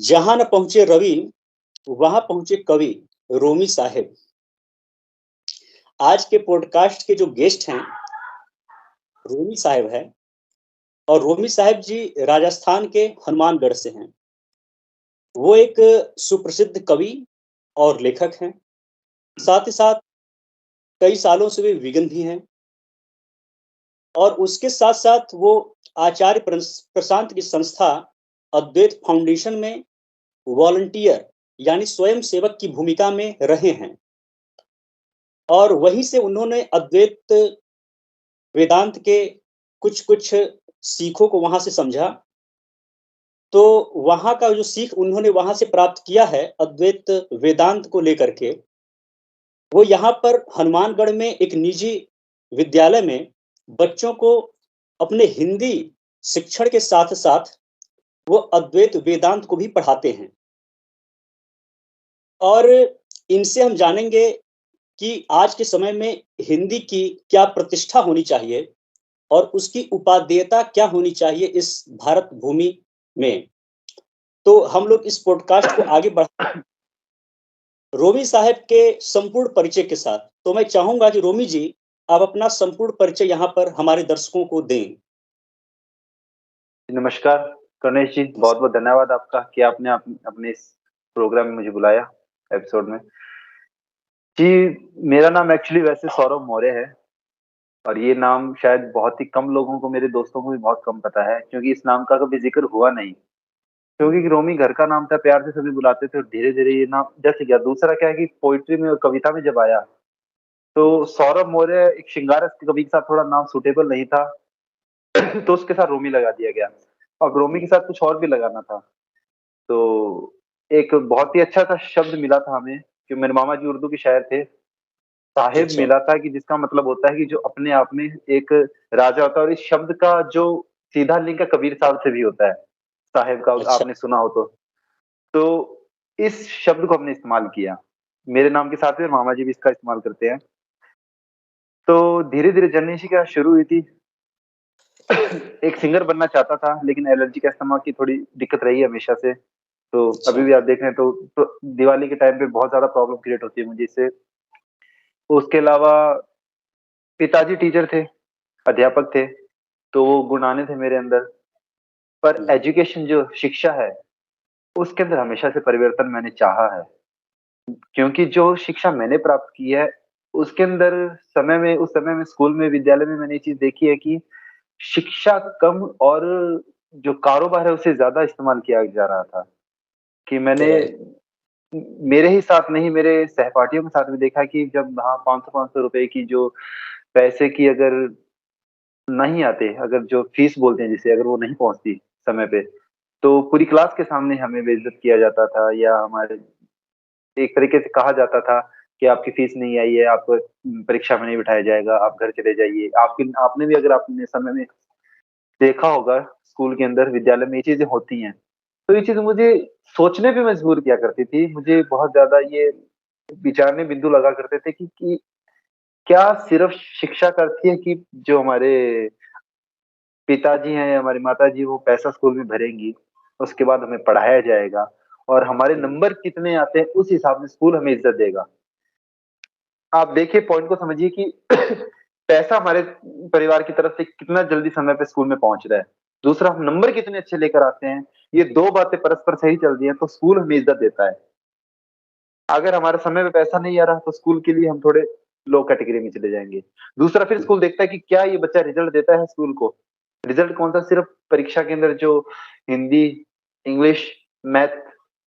जहां न पहुंचे रवि वहां पहुंचे कवि रोमी साहेब। आज के पॉडकास्ट के जो गेस्ट हैं रोमी साहेब हैं और रोमी साहेब जी राजस्थान के हनुमानगढ़ से हैं। वो एक सुप्रसिद्ध कवि और लेखक हैं। साथ ही साथ कई सालों से वे विगन भी हैं और उसके साथ साथ वो आचार्य प्रशांत की संस्था अद्वैत फाउंडेशन में वॉलंटियर यानी स्वयं सेवक की भूमिका में रहे हैं और वहीं से उन्होंने अद्वैत वेदांत के कुछ-कुछ सीखों को वहाँ से समझा। तो वहाँ का जो सीख उन्होंने वहाँ से प्राप्त किया है अद्वैत वेदांत को लेकर के, वो यहाँ पर हनुमानगढ़ में एक निजी विद्यालय में बच्चों को अपने हिंदी शिक्षण के साथ-साथ वो अद्वैत वेदांत को भी पढ़ाते हैं। और इनसे हम जानेंगे कि आज के समय में हिंदी की क्या प्रतिष्ठा होनी चाहिए और उसकी उपादेयता क्या होनी चाहिए इस भारत भूमि में। तो हम लोग इस पॉडकास्ट को आगे बढ़ा रोमी साहब के संपूर्ण परिचय के साथ। तो मैं चाहूँगा कि रोमी जी, आप अपना संपूर्ण परिचय यहाँ पर हमारे दर्शकों को दें। नमस्कार गणेश जी, बहुत-बहुत धन्यवाद आपका कि आपने अपने इस प्रोग्राम में मुझे बुलाया, एपिसोड में। जी, मेरा नाम एक्चुअली वैसे सौरभ मौर्य है और ये नाम शायद बहुत ही कम लोगों को, मेरे दोस्तों को भी बहुत कम पता है क्योंकि इस नाम का कभी ज़िक्र हुआ नहीं। क्योंकि रोमी घर का नाम था, प्यार से सभी बुलाते थे और धीरे-धीरे ये नाम जैसे गया। दूसरा क्या है कि पोएट्री में और कविता में जब आया, तो सौरभ मौर्य एक श्रृंगारस कवि के साथ थोड़ा नाम सूटेबल नहीं था, तो उसके साथ रोमी लगा दिया गया। अब रोमी के साथ कुछ और भी लगाना था। तो एक बहुत ही अच्छा-सा शब्द मिला था हमें, कि मेरे मामा जी उर्दू के शायर थे। साहिब अच्छा, मिला था कि जिसका मतलब होता है कि जो अपने आप में एक राजा होता है और इस शब्द का जो सीधा लिंक है कबीर साहब से भी होता है, साहिब का अच्छा, आपने सुना हो तो। तो इस शब्द को हमने इस्तेमाल किया। मेरे नाम के साथ में मामा जी भी इसका इस्तेमाल करते हैं। तो धीरे-धीरे जर्नी इसी के साथ शुरू हुई थी। एक सिंगर बनना चाहता था, लेकिन एलर्जी का अस्थमा की थोड़ी दिक्कत रही है हमेशा से। तो अभी अच्छा, भी आप देख रहे हैं तो दिवाली के टाइम पे बहुत ज़्यादा प्रॉब्लम क्रिएट होती है मुझे इससे। उसके अलावा पिताजी टीचर थे, अध्यापक थे, तो वो गुण आने थे मेरे अंदर। पर हुँ, एजुकेशन जो शिक्षा है, उसके अंदर हमेशा से परिवर्तन मैंने चाहा है। क्योंकि जो शिक्षा मैंने प्राप्त की है, उसके अंदर उस समय में स्कूल में, विद्यालय में मैंने ये चीज़ देखी है कि शिक्षा कम और जो कारोबार है, उसे ज़्यादा इस्तेमाल किया जा रहा था। कि मैंने राइट, मेरे ही साथ नहीं, मेरे सहपाठियों के साथ भी देखा कि जब हाँ, 500-500 रुपए की जो पैसे की अगर नहीं आते, अगर जो फीस बोलते हैं जिसे, अगर वो नहीं पहुँचती समय पे, तो पूरी क्लास के सामने हमें बेइज़्ज़त किया जाता था या हमारे एक तरीके से कहा जाता था कि आपकी फीस नहीं आई है, आपको परीक्षा में नहीं बिठाया जाएगा, आप घर चले जाइए। आपने भी अगर अपने समय में देखा होगा स्कूल के अंदर, विद्यालय में ये चीज़ें होती हैं। तो ये चीज़ मुझे सोचने पे मजबूर किया करती थी। मुझे बहुत ज़्यादा ये विचारने बिंदु लगा करते थे कि क्या सिर्फ़ शिक्षा का अर्थ ही है कि जो हमारे पिताजी हैं या हमारी माताजी वो पैसा स्कूल में भरेंगी, उसके बाद हमें पढ़ाया जाएगा और हमारे हुँ, नंबर कितने आते हैं उस हिसाब से स्कूल हमें इज़्ज़त देगा। आप देखिए पॉइंट को समझिए कि पैसा हमारे परिवार की तरफ से कितना जल्दी समय पे स्कूल में पहुँच रहा है। दूसरा हम नंबर कितने अच्छे लेकर आते हैं, ये 2 बातें परस्पर सही चल रही हैं तो स्कूल हमें इज़्ज़त देता है। अगर हमारे समय पे पैसा नहीं आ रहा तो स्कूल के लिए हम थोड़े लो कैटेगरी में चले जाएँगे। दूसरा फिर हुँ, स्कूल देखता है कि क्या ये बच्चा रिज़ल्ट देता है स्कूल को। रिज़ल्ट कौन-सा सिर्फ़ परीक्षा के अंदर जो हिंदी, इंग्लिश, मैथ,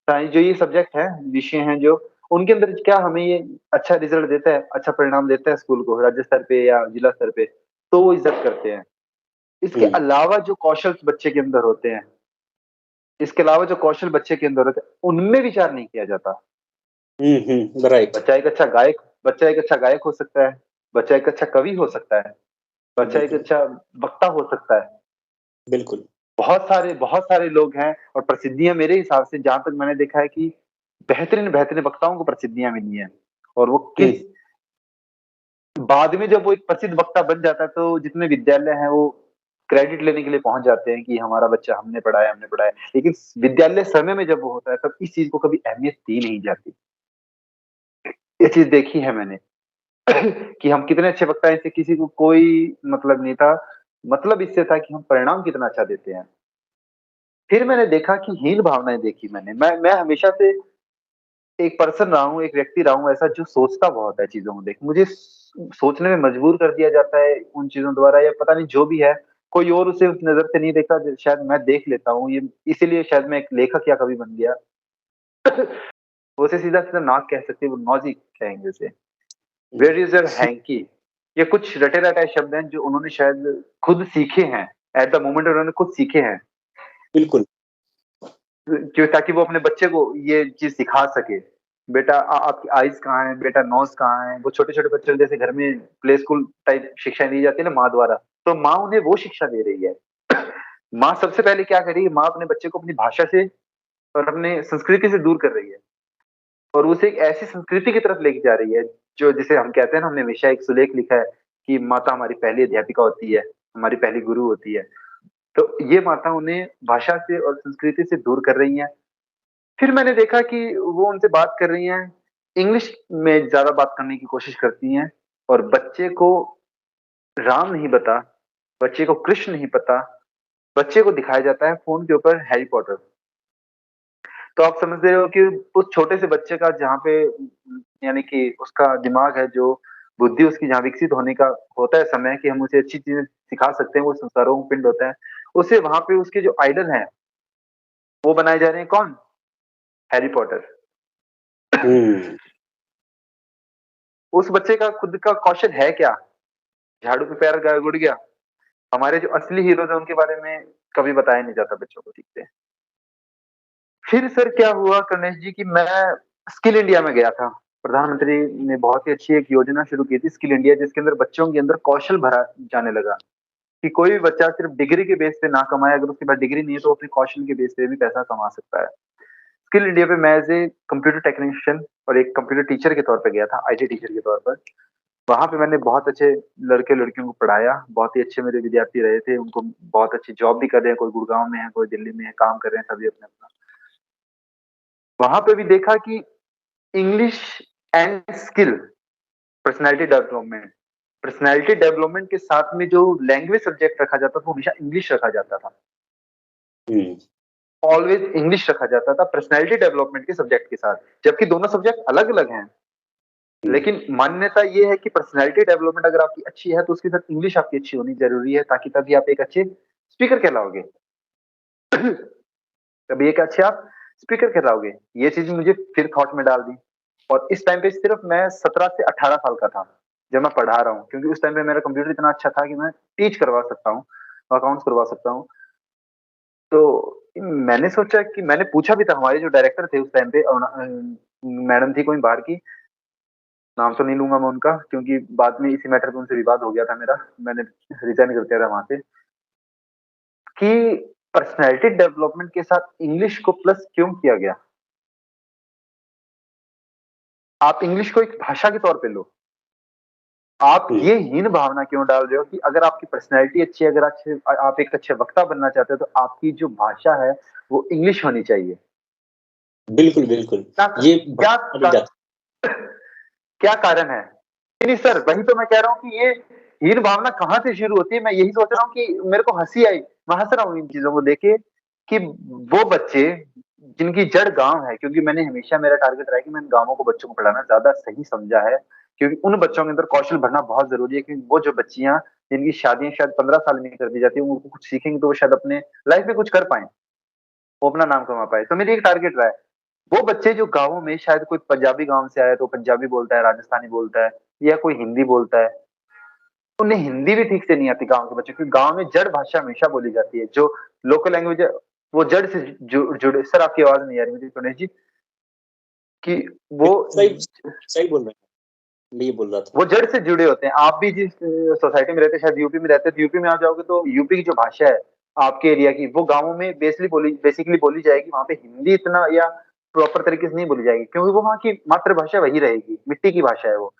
साइंस जो ये सब्जेक्ट हैं, विषय हैं जो, उनके अंदर क्या हमें ये अच्छा रिज़ल्ट देता है, अच्छा परिणाम देता है स्कूल को राज्य स्तर पे या जिला स्तर पे, तो वो इज़्ज़त करते हैं। इसके हुँ, अलावा जो कौशल बच्चे के अंदर होते हैं, इसके अलावा जो कौशल बच्चे के अंदर होते हैं, उनमें विचार नहीं किया जाता। हुँ, हुँ, राइट, बच्चा एक अच्छा गायक हो सकता है, बच्चा एक अच्छा कवि हो सकता है, बच्चा एक बिल्कुल, अच्छा वक्ता हो सकता है। बिल्कुल, बहुत सारे लोग हैं और प्रसिद्धियाँ मेरे हिसाब से जहाँ तक मैंने देखा है कि बेहतरीन-बेहतरीन वक्ताओं को प्रसिद्धियाँ मिली हैं और वो हुँ, किस बाद में जब वो एक प्रसिद्ध वक्ता बन जाता है तो जितने विद्यालय हैं वो क्रेडिट लेने के लिए पहुँच जाते हैं कि हमारा बच्चा हमने पढ़ाया, हमने पढ़ाया। लेकिन विद्यालय समय में जब वो होता है, तब इस चीज़ को कभी अहमियत दी नहीं जाती। ये चीज़ देखी है मैंने कि हम कितने अच्छे वक्ता हैं, इससे किसी को कोई मतलब नहीं था। मतलब इससे था कि हम परिणाम कितना अच्छा देते हैं। फिर मैंने देखा कि हीन भावनाएँ देखी मैंने। मैं हमेशा से एक पर्सन रहा हूँ, एक व्यक्ति रहा हूँ ऐसा जो सोचता बहुत है चीज़ों को देख मुझे सोचने में मजबूर कर दिया जाता है उन चीज़ों द्वारा या पता नहीं जो भी है, कोई और उसे उस नज़र से नहीं देखता ज शायद मैं देख लेता हूँ ये इसीलिए शायद मैं एक लेखक या कवि बन गया। वो उसे सीधा-सीधा नाक कह सकते हैं, वो नॉज़ी कहेंगे उसे। Where is your hanky? ये कुछ रटे-रटाए शब्द हैं जो उन्होंने शायद खुद सीखे हैं। एट द मोमेंट उन्होंने खुद सीखे हैं। बिल्कुल। क्यों ताकि वो अपने बच्चे को ये चीज़ सिखा सके। बेटा आपकी आइज़ कहाँ है? बेटा नोज़ कहाँ है? वो छोटे-छोटे बच्चों को जैसे घर में प्ले स्कूल टाइप शिक्षा दी जाती है ना माँ द्वारा, तो माँ उन्हें वो शिक्षा दे रही है। माँ सबसे पहले क्या कर रही है? माँ अपने बच्चे को अपनी भाषा से और अपने संस्कृति से दूर कर रही है और उसे एक ऐसी संस्कृति की तरफ लेके जा रही है, जो जिसे हम कहते हैं ना हमने हमेशा एक सुलेख लिखा है कि माता हमारी पहली अध्यापिका होती है, हमारी पहली गुरु होती है। तो ये माता उन्हें भाषा से और संस्कृति से दूर कर रही हैं। फिर मैंने देखा कि वो उनसे बात कर रही हैं, इंग्लिश में ज़्यादा बात करने की कोशिश करती हैं और बच्चे को राम नहीं पता, बच्चे को कृष्ण नहीं पता, बच्चे को दिखाया जाता है फ़ोन के ऊपर हैरी पॉटर। तो आप समझ रहे हो कि उस छोटे से बच्चे का जहाँ पे यानी कि उसका दिमाग है जो बुद्धि उसकी जहाँ विकसित होने का होता है समय कि हम उसे अच्छी चीज़ें सिखा सकते हैं, वो संस्कारों का पिंड होता है। उसे वहाँ पे उसके जो आइडल हैं, वो बनाए जा रहे हैं कौन? Harry Potter. हुँ। उस बच्चे का खुद का कौशल है क्या? झाड़ू पे पैर गुड़ गया। हमारे जो असली हीरोज़ हैं उनके बारे में कभी बताया नहीं जाता बच्चों को ठीक से। फिर सर क्या हुआ गणेश जी कि मैं स्किल इंडिया में गया था। प्रधानमंत्री ने बहुत ही अच्छी एक योजना शुरू की थी स्किल इंडिया जिसके अंदर बच्चों के अंदर कौशल भरा जाने लगा, कि कोई भी बच्चा सिर्फ डिग्री के बेस पे ना कमाए, अगर उसके पास डिग्री नहीं है तो अपने कौशल के बेस पे भी पैसा कमा सकता है। स्किल इंडिया पे मैं एज़ ए कंप्यूटर टेक्नीशियन और एक कंप्यूटर टीचर के तौर पे गया था, आईटी टीचर के तौर पर। वहाँ पे मैंने बहुत अच्छे लड़के-लड़कियों को पढ़ाया, बहुत ही अच्छे मेरे विद्यार्थी रहे थे, उनको बहुत अच्छी जॉब भी कर रहे हैं, कोई गुड़गाँव में है, कोई दिल्ली में है, काम कर रहे हैं सभी अपना-अपना। वहाँ पे भी देखा कि English and skill personality development के साथ में जो लैंग्वेज सब्जेक्ट रखा जाता था, वो हमेशा इंग्लिश रखा जाता था। हुँ। ऑलवेज़ इंग्लिश रखा जाता था पर्सनैलिटी डेवलपमेंट के सब्जेक्ट के साथ, जबकि दोनों सब्जेक्ट अलग-अलग हैं। हुँ। लेकिन मान्यता ये है कि पर्सनैलिटी डेवलपमेंट अगर आपकी अच्छी है, तो उसके साथ इंग्लिश आपकी अच्छी होनी ज़रूरी है, ताकि तभी आप एक अच्छे स्पीकर कहलाओगे। तभी एक अच्छे आप स्पीकर कहलाओगे। ये चीज़ मुझे फिर थॉट में डाल दी और इस टाइम पे सिर्फ मैं 17 से 18 साल का था, जब मैं पढ़ा रहा हूँ, क्योंकि उस टाइम पे मेरा कंप्यूटर इतना अच्छा था कि मैं टीच करवा सकता हूँ, अकाउंट्स करवा सकता हूँ। तो मैंने सोचा कि मैंने पूछा भी था हमारे जो डायरेक्टर थे उस टाइम पे मैडम थी कोई बाहर की, नाम तो नहीं लूँगा मैं उनका क्योंकि बाद में इसी मैटर पे उनसे विवाद हो गया था मेरा, मैंने रिज़ाइन कर दिया था वहाँ से, कि पर्सनैलिटी डेवलपमेंट के साथ इंग्लिश को प्लस क्यों किया गया? आप इंग्लिश को एक भाषा के तौर पे लो। आप हुँ। ये हीन भावना क्यों डाल रहे हो कि अगर आपकी पर्सनैलिटी अच्छी है, अगर आप एक अच्छे वक्ता बनना चाहते हो, तो आपकी जो भाषा है, वो इंग्लिश होनी चाहिए। बिल्कुल, बिल्कुल। क्या ये क्या बढ़ावा दी का जाती क्या कारण है? नहीं सर, वही तो मैं कह रहा हूँ कि ये हीन भावना कहाँ से शुरू होती है? मैं यही सोच रहा हूँ कि मेरे को हँसी आई। मैं हँस रहा हूँ इन चीज़ों को देख के कि वो बच्चे जिनकी जड़ गाँव है, क्योंकि मैंने हमेशा मेरा टारगेट रहा है कि मैंने गाँवों को बच्चों को पढ़ाना ज़्यादा सही समझा है, क्योंकि उन बच्चों के अंदर कौशल भरना बहुत ज़रूरी है, क्योंकि वो जो बच्चियाँ जिनकी शादियाँ शायद 15 साल में ही कर दी जाती है, वो कुछ सीखेंगी तो वो शायद अपने लाइफ़ में कुछ कर पाएँ, वो अपना नाम कमा पाएँ। तो मेरी एक टारगेट रहा है। वो बच्चे जो गाँवों में शायद कोई पंजाबी गाँव से आया है, तो पंजाबी बोलता है, राजस्थानी बोलता है या कोई हिंदी बोलता है। उन्हें हिंदी भी ठीक से नहीं आती गाँव के बच्चों को, क्योंकि गाँव में जड़ भाषा हमेशा बोली जाती है, जो लोकल लैंग्वेज है, वो जड़ से जुड़े सर आपकी आवाज़ नहीं आ रही मुझे गणेश जी, कि वो बिल्कुल सही सही बोल रहे हैं। मैं ये बोल रहा था। वो जड़ से जुड़े होते हैं। आप भी जिस सोसाइटी में रहते हैं, शायद यूपी में रहते हैं, तो यूपी में आ जाओगे तो यूपी की जो भाषा है, आपके एरिया की, वो गाँवों में बेसिकली बोली जाएगी, वहाँ पे हिंदी इतना या प्रॉपर तरीके से नहीं बोली जाएगी, क्योंकि वो वहाँ की मातृभाषा वही रहेगी, मिट्टी की भाषा है वो।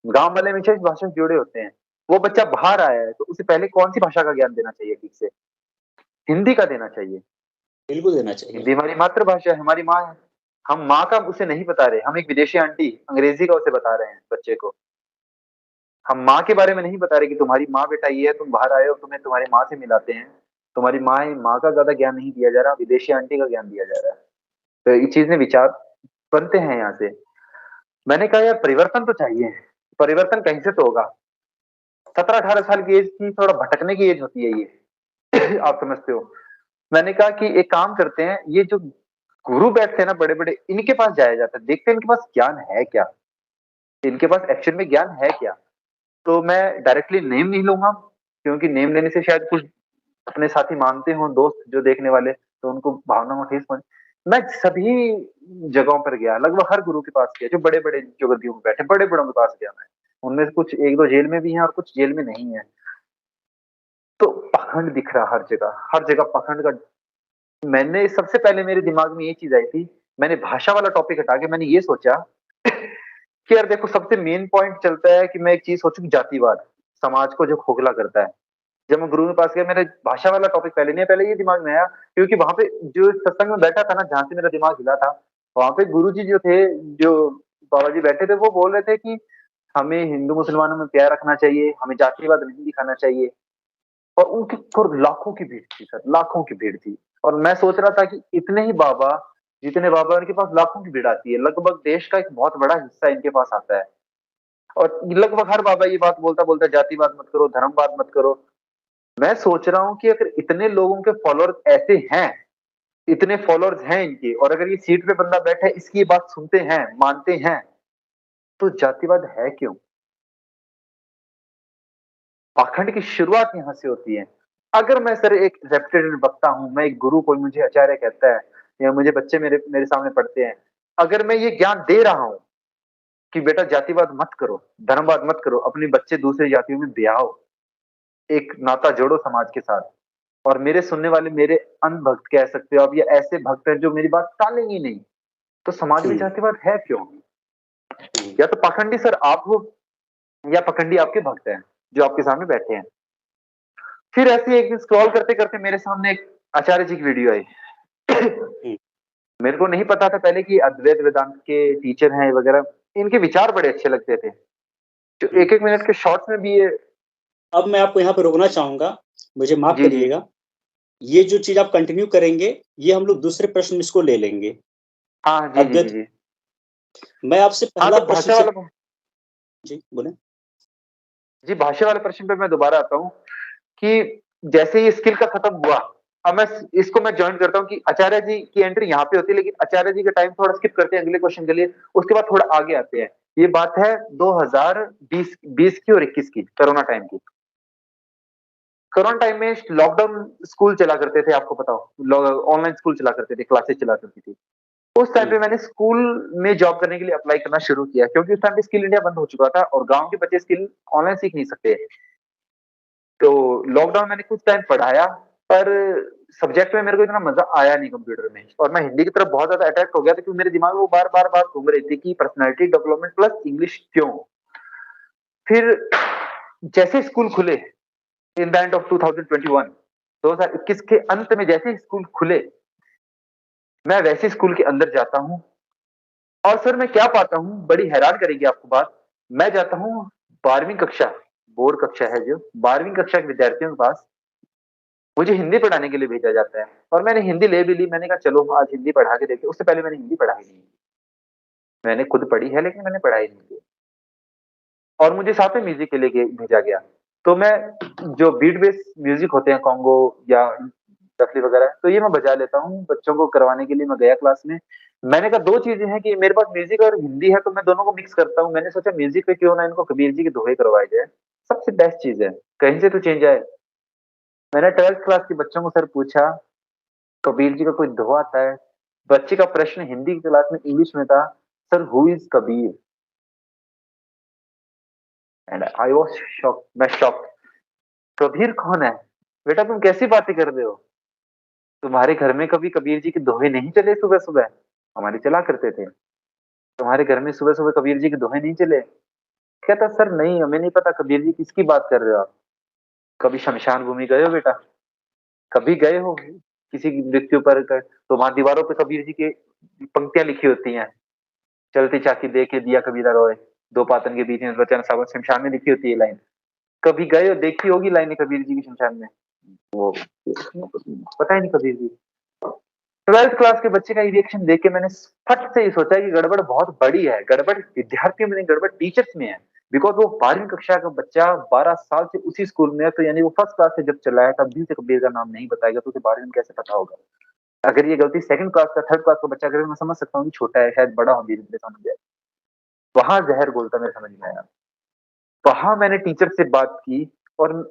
गाँव वाले हमेशा इस भाषा से जुड़े होते हैं। वो बच्चा बाहर आया है तो उसे पहले कौन-सी भाषा का ज्ञान देना चाहिए ठीक से? हिंदी का देना चाहिए। बिल्कुल देना चाहिए। हिंदी हमारी मातृभाषा है, हमारी माँ है। हम माँ का उसे नहीं बता रहे, हम एक विदेशी आंटी अंग्रेजी का उसे बता रहे हैं बच्चे को। हम माँ के बारे में नहीं बता रहे कि तुम्हारी माँ बेटा ये है, तुम बाहर आए हो, तुम्हें तुम्हारी माँ से मिलाते हैं। तुम्हारी माँ है, माँ का ज़्यादा ज्ञान नहीं दिया जा रहा, विदेशी आंटी का ज्ञान दिया जा रहा है। तो ये चीज़ें विचार बनते हैं यहाँ से। मैंने कहा यार परिवर्तन तो चाहिए, परिवर्तन कहीं से तो होगा। 17-18 साल की एज की थोड़ा भटकने की एज होती है ये, आप समझते हो। मैंने कहा कि एक काम करते हैं, ये जो गुरु बैठते हैं ना बड़े-बड़े, इनके पास जाया जाता है, देखते हैं इनके पास ज्ञान है क्या? इनके पास एक्चुअल में ज्ञान है क्या? तो मैं डायरेक्टली नेम नहीं लूँगा, क्योंकि नेम लेने से शायद कुछ अपने साथी मानते हों, दोस्त जो देखने वाले, तो उनको भावनाओं को ठेस पहुँचे। मैं सभी जगहों पर गया, लगभग हर गुरु के पास गया, जो बड़े-बड़े जो गद्दियों पे बैठे, बड़े-बड़ों के पास गया मैं। उनमें से कुछ 1-2 जेल में भी हैं और कुछ जेल में नहीं है। तो पाखंड दिख रहा हर जगह पाखंड का। मैंने सबसे पहले मेरे दिमाग में ये चीज़ आई थी, मैंने भाषा वाला टॉपिक हटा के मैंने ये सोचा कि यार देखो सबसे मेन पॉइंट चलता है कि मैं एक चीज़ सोचूँ कि जातिवाद, समाज को जो खोखला करता है। जब मैं गुरु के पास गया मेरे भाषा वाला टॉपिक पहले नहीं है, पहले ये दिमाग में आया क्योंकि वहाँ पे जो सत्संग में बैठा था ना, जहाँ से मेरा दिमाग हिला था, वहाँ पे गुरुजी जो थे, जो बाबा जी बैठे थे, वो बोल रहे थे कि हमें हिंदू मुसलमानों में प्यार रखना चाहिए, हमें जातिवाद नहीं दिखाना चाहिए। और उनकी और लाखों की भीड़ थी सर, लाखों की भीड़ थी। और मैं सोच रहा था कि इतने ही बाबा, जितने बाबा उनके पास लाखों की भीड़ आती है, लगभग देश का एक बहुत बड़ा हिस्सा इनके पास आता है। और लगभग हर बाबा ये बात बोलता-बोलता जातिवाद मत करो, धर्मवाद मत करो। मैं सोच रहा हूँ कि अगर इतने लोगों के फॉलोअर्स ऐसे हैं, इतने फॉलोअर्स हैं इनके और अगर ये सीट पे बंदा बैठा है, इसकी ये बात सुनते हैं, मानते हैं, तो जातिवाद है क्यों? पाखंड की शुरुआत यहाँ से होती है। अगर मैं सर एक रेप्यूटेड वक्ता हूँ, मैं एक गुरु, कोई मुझे आचार्य कहता है या मुझे बच्चे मेरे मेरे सामने पढ़ते हैं, अगर मैं ये ज्ञान दे रहा हूँ कि बेटा जातिवाद मत करो, धर्मवाद मत करो, अपने बच्चे दूसरी जातियों में ब्याहो, एक नाता जोड़ो समाज के साथ और मेरे सुनने वाले मेरे अंधभक्त कह सकते हो आप या ऐसे भक्त हैं जो मेरी बात टालेंगे ही नहीं, तो समाज में हुँ, जातिवाद है क्यों? हुँ। या तो पाखंडी सर आप हो या पाखंडी आपके भक्त हैं, जो आपके सामने बैठे हैं। फिर ऐसे ही एक दिन स्क्रॉल करते-करते मेरे सामने एक आचार्य जी की वीडियो आई। हुँ, मेरे को नहीं पता था पहले कि अद्वैत वेदांत के टीचर हैं वगैरह, इनके विचार बड़े अच्छे लगते थे। जो हुँ। 1-1 मिनट के शॉर्ट्स में भी ये अब मैं आपको यहाँ पे रोकना चाहूँगा, मुझे माफ़ जी, जी। करिएगा। ये जो चीज़ आप कंटिन्यू करेंगे, ये हम लोग दूसरे प्रश्न में इसको ले लेंगे। हाँ, जी, जी, जी, अद्वैत जी। मैं आपसे हाँ, पहला तो प्रश्न भाषा से वाला जी, बोलें? जी, भाषा वाले प्रश्न पे मैं दोबारा आता हूँ कि जैसे ही स्किल का खत्म हुआ, अब मैं इसको मैं जॉइन करता हूँ कि आचार्य जी की एंट्री यहाँ पे होती है, लेकिन आचार्य जी का टाइम थोड़ा स्किप करते हैं अगले क्वेश्चन के लिए, उसके बाद थोड़ा आगे आते हैं। ये बात है 2020 की और 21 की, कोरोना टाइम की। कोरोना टाइम में लॉकडाउन स्कूल चला करते थे, आपको पता हो, ऑनलाइन स्कूल चला करते थे, क्लासेस चला करती थी। उस टाइम हुँ, पे मैंने स्कूल में जॉब करने के लिए अप्लाई करना शुरू किया क्योंकि उस टाइम पे स्किल इंडिया बंद हो चुका था और गाँव के बच्चे स्किल ऑनलाइन सीख नहीं सकते। तो लॉकडाउन मैंने कुछ टाइम पढ़ाया, पर सब्जेक्ट में मेरे को इतना मज़ा आया नहीं कंप्यूटर में और मैं हिंदी की तरफ बहुत ज़्यादा अट्रैक्ट हो गया था क्योंकि मेरे दिमाग में वो बार-बार बात घूम रही थी कि पर्सनैलिटी डेवलपमेंट प्लस इंग्लिश क्यों? फिर जैसे स्कूल खुले इन द एंड ऑफ 2021 2021 के अंत में जैसे ही स्कूल खुले, मैं वैसे स्कूल के अंदर जाता हूँ और सर मैं क्या पाता हूँ, बड़ी हैरान करेगी आपको बात, मैं जाता हूँ 12वीं कक्षा, बोर्ड कक्षा है जो, 12वीं कक्षा के विद्यार्थियों के पास मुझे हिंदी पढ़ाने के लिए भेजा जाता है और मैंने हिंदी ले भी ली, मैंने कहा चलो आज हिंदी पढ़ा के देखते, उससे पहले मैंने हिंदी पढ़ाई नहीं। मैंने खुद पढ़ी है लेकिन मैंने पढ़ाई नहीं की और मुझे साथ में म्यूज़िक के लिए भेजा गया। तो मैं जो बीट बेस म्यूज़िक होते हैं कॉन्गो या डफली वगैरह, तो ये मैं बजा लेता हूँ, बच्चों को करवाने के लिए मैं गया क्लास में। मैंने कहा 2 चीज़ें हैं कि मेरे पास म्यूज़िक और हिंदी है तो मैं दोनों को मिक्स करता हूँ। मैंने सोचा म्यूज़िक पे क्यों ना इनको कबीर जी के दोहे करवाए जाए, सबसे बेस्ट चीज़ है, कहीं से तो चेंज आए। मैंने 12th क्लास के बच्चों को सर पूछा, कबीर जी का कोई दोहा आता है? बच्चे का प्रश्न हिंदी की क्लास में इंग्लिश में था, sir who is Kabir? And I was shocked, मैं शॉक्ड। कबीर कौन है? बेटा तुम कैसी बातें कर रहे हो? तुम्हारे घर में कभी कबीर जी के दोहे नहीं चले सुबह-सुबह? हमारे चला करते थे। तुम्हारे घर में सुबह-सुबह कबीर जी के दोहे नहीं चले? कहता सर नहीं हमें नहीं पता कबीर जी किसकी बात कर रहे हो आप? कभी शमशान भूमि गए हो बेटा? कभी गए हो किसी की मृत्यु पर तो वहां दीवारों पे कबीर जी की पंक्तियां लिखी होती हैं, चलती चाकी दे के दिया कबीरा रोए, दो पातन के बीच में वचन सावन, शमशान में लिखी होती है लाइन। कभी गए हो, देखी होगी लाइन कबीर जी की शमशान में? वो पता ही नहीं कबीर जी। 12th क्लास के बच्चे का रिएक्शन देख के मैंने फट से ये सोचा कि गड़बड़ बहुत बड़ी है, गड़बड़ विद्यार्थियों में नहीं, गड़बड़ टीचर्स में है। बिकॉज वो 12वीं कक्षा का बच्चा 12 साल से उसी स्कूल में है, तो यानी वो फर्स्ट क्लास से जब चला है तब भी उसे कबीर का नाम नहीं बताएगा, तो उसे 12वीं में कैसे पता होगा? अगर ये गलती सेकंड क्लास का, थर्ड क्लास का बच्चा करे, मैं समझ सकता हूँ कि छोटा है, शायद बड़ा हो धीरे धीरे समझ जाए। वहां जहर घोलता मेरे समझ में आया। वहां मैंने टीचर से बात की और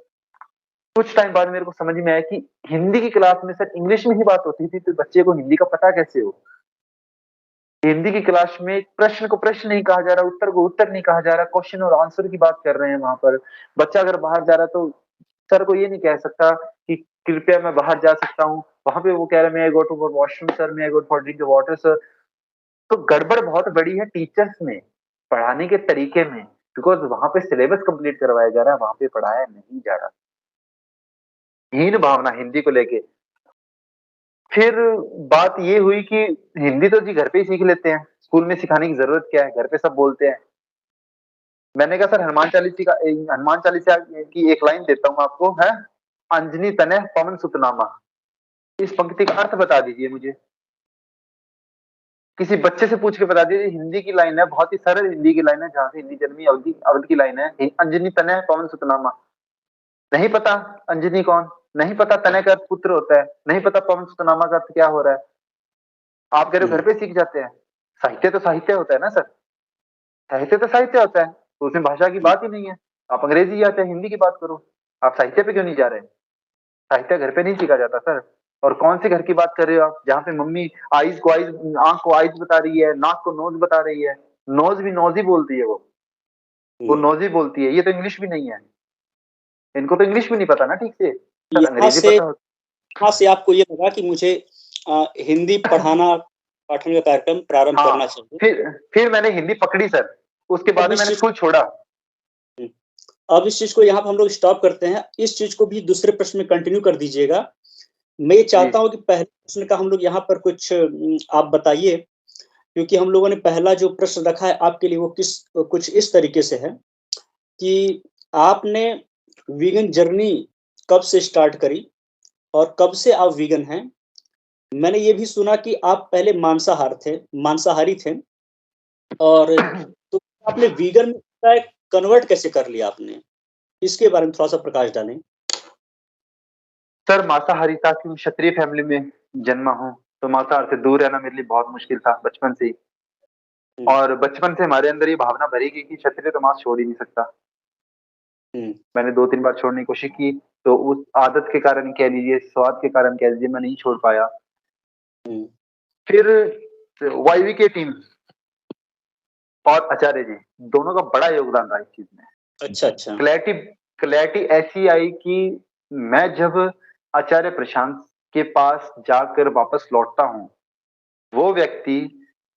कुछ टाइम बाद मेरे को समझ में आया कि हिंदी की क्लास में सर इंग्लिश में ही बात होती थी, तो बच्चे को हिंदी का पता कैसे हो? हिंदी की क्लास में प्रश्न को प्रश्न नहीं कहा जा रहा, उत्तर को उत्तर नहीं कहा जा रहा, क्वेश्चन और आंसर की बात कर रहे हैं वहां पर। बच्चा अगर बाहर जा रहा है तो सर को ये नहीं कह सकता कि कृपया मैं बाहर जा सकता हूँ, वहां पे वो कह रहे मैं गो टू वॉशरूम सर, मैं go for drink water sir. तो गड़बड़ बहुत बड़ी है टीचर्स में, पढ़ाने के तरीके में, बिकॉज वहां पे सिलेबस कंप्लीट करवाया जा रहा है, वहां पे पढ़ाया नहीं जा रहा। हीन भावना हिंदी को लेके। फिर बात ये हुई कि हिंदी तो जी घर पे ही सीख लेते हैं, स्कूल में सिखाने की जरूरत क्या है, घर पे सब बोलते हैं। मैंने कहा सर हनुमान चालीसा की एक लाइन देता हूँ आपको, है अंजनी तनय पवन सुतनामा, इस पंक्ति का अर्थ बता दीजिए मुझे। किसी बच्चे से पूछ के बता दीजिए, हिंदी की लाइन है, बहुत ही सरल हिंदी की लाइन है, जहां से हिंदी जन्मी, अवधि अवध की लाइन है, अंजनी तनय पवन सुतनामा। नहीं पता अंजनी कौन, नहीं पता तनय का अर्थ पुत्र होता है, नहीं पता पवन सुतनामा का अर्थ क्या हो रहा है। आप कह रहे हो घर पे सीख जाते हैं, साहित्य तो साहित्य होता है ना सर, साहित्य तो साहित्य होता है, तो उसमें भाषा की बात ही नहीं है। आप अंग्रेजी या चाहे हिंदी की बात करो, आप साहित्य पे क्यों नहीं जा रहे? साहित्य घर पे नहीं सीखा जाता सर। और कौन से घर की बात कर रहे हो आप, जहाँ पे मम्मी आईज को आईज, आंख को आईज बता रही है, नाक को नोज बता रही है, नोज भी नोज ही बोलती है वो नोज ही बोलती है, ये तो इंग्लिश भी नहीं है। इनको तो इंग्लिश भी नहीं पता ना ठीक से, सर अंग्रेजी पता हो। यहाँ से आपको ये लगा कि मुझे हिंदी पढ़ाना, पाठन का कार्यक्रम प्रारंभ हाँ, करना चाहिए। फिर मैंने हिंदी पकड़ी सर, उसके बाद में मैंने स्कूल छोड़ा। अब इस चीज को यहाँ पर हम लोग स्टॉप करते हैं, इस चीज को भी दूसरे प्रश्न में कंटिन्यू कर दीजिएगा। मैं ये चाहता हूँ कि पहले प्रश्न का हम लोग यहाँ पर कुछ आप बताइए, क्योंकि हम लोगों ने पहला जो प्रश्न रखा है आपके लिए वो कुछ इस तरीके से है कि आपने वीगन जर्नी कब से स्टार्ट करी और कब से आप वीगन हैं? मैंने ये भी सुना कि आप पहले मांसाहारी थे और तो आपने वीगन में कन्वर्ट कैसे कर लिया आपने? इसके बारे में थोड़ा-सा प्रकाश डालें। सर मांसाहारी था क्योंकि क्षत्रिय फैमिली में जन्मा हूँ, तो मांसाहार से दूर रहना मेरे लिए बहुत मुश्किल था बचपन से ही। और बचपन से हमारे अंदर ये भावना भरी गई कि क्षत्रिय तो मांस छोड़ ही नहीं सकता। मैंने 2-3 बार छोड़ने की कोशिश की, तो उस आदत के कारण कह लीजिए, स्वाद के कारण कह लीजिए, मैं नहीं छोड़ पाया। फिर वाईवी की टीम और आचार्य जी, दोनों का बड़ा योगदान रहा इस चीज में। अच्छा। क्लैरिटी ऐसी आई कि मैं जब आचार्य प्रशांत के पास जाकर वापस लौटता हूँ, वो व्यक्ति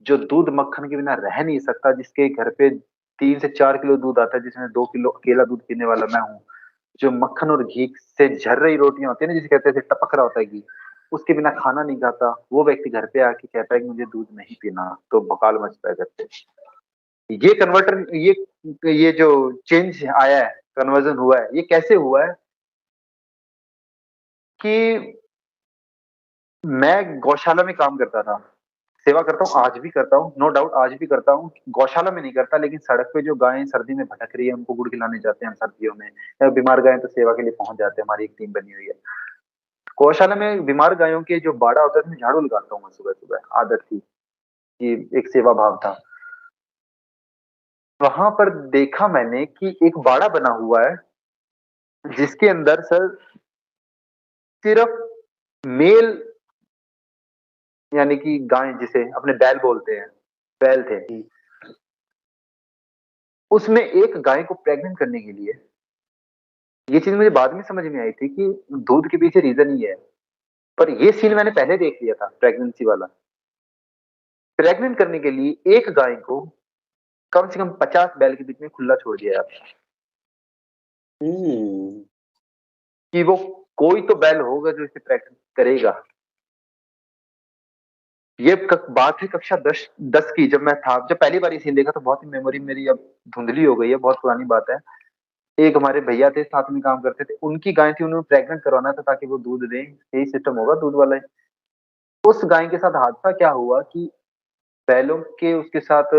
जो दूध मक्खन के बिना रह नहीं सकता, जिसके घर पे 3 से 4 किलो दूध आता है, जिसमें 2 किलो अकेला दूध पीने वाला मैं हूँ, जो मक्खन और घी से झर रही रोटियां होती है ना, जिसे कहते हैं टपक रहा होता है घी, उसके बिना खाना नहीं खाता, वो व्यक्ति घर पे आके कहता है कि मुझे दूध नहीं पीना, तो भौकाल मचता है घर पे। ये कन्वर्टर, ये जो चेंज आया है, कन्वर्जन हुआ है, ये कैसे हुआ है कि मैं गौशाला में काम करता था, सेवा करता हूँ, आज भी करता हूँ, नो डाउट आज भी करता हूँ। गौशाला में नहीं करता, लेकिन सड़क पे जो गायें सर्दी में भटक रही है, उनको गुड़ खिलाने जाते हैं हम सर्दियों में, या बीमार गायें तो सेवा के लिए पहुंच जाते हैं, हमारी एक टीम बनी हुई है। गौशाला में बीमार गायों के जो बाड़ा होता है, उसमें झाड़ू लगाता हूँ मैं सुबह सुबह, आदत थी, कि एक सेवा भाव था। वहां पर देखा मैंने कि एक बाड़ा बना हुआ है, जिसके अंदर सर सिर्फ मेल, यानी कि गाय जिसे अपने बैल बोलते हैं, बैल थे। उसमें एक गाय को प्रेग्नेंट करने के लिए, ये चीज मुझे बाद में समझ में आई थी कि दूध के पीछे रीजन ही है, पर ये सीन मैंने पहले देख लिया था प्रेगनेंसी वाला। प्रेग्नेंट करने के लिए एक गाय को कम से कम 50 बैल के बीच में खुला छोड़ दिया जाता है। कि वो कोई तो बैल होगा जो इसे प्रैक्टिस करेगा। ये बात है कक्षा 10 की, जब मैं था, जब पहली बार ये सीन देखा तो बहुत ही मेमोरी मेरी अब धुंधली हो गई है, बहुत पुरानी बात है। एक हमारे भैया थे, साथ में काम करते थे, उनकी गाय थी, उन्होंने प्रेग्नेंट करवाना था ताकि वो दूध दें, यही सिस्टम होगा दूध वाला। उस गाय के साथ हादसा क्या हुआ कि बैलों के उसके साथ,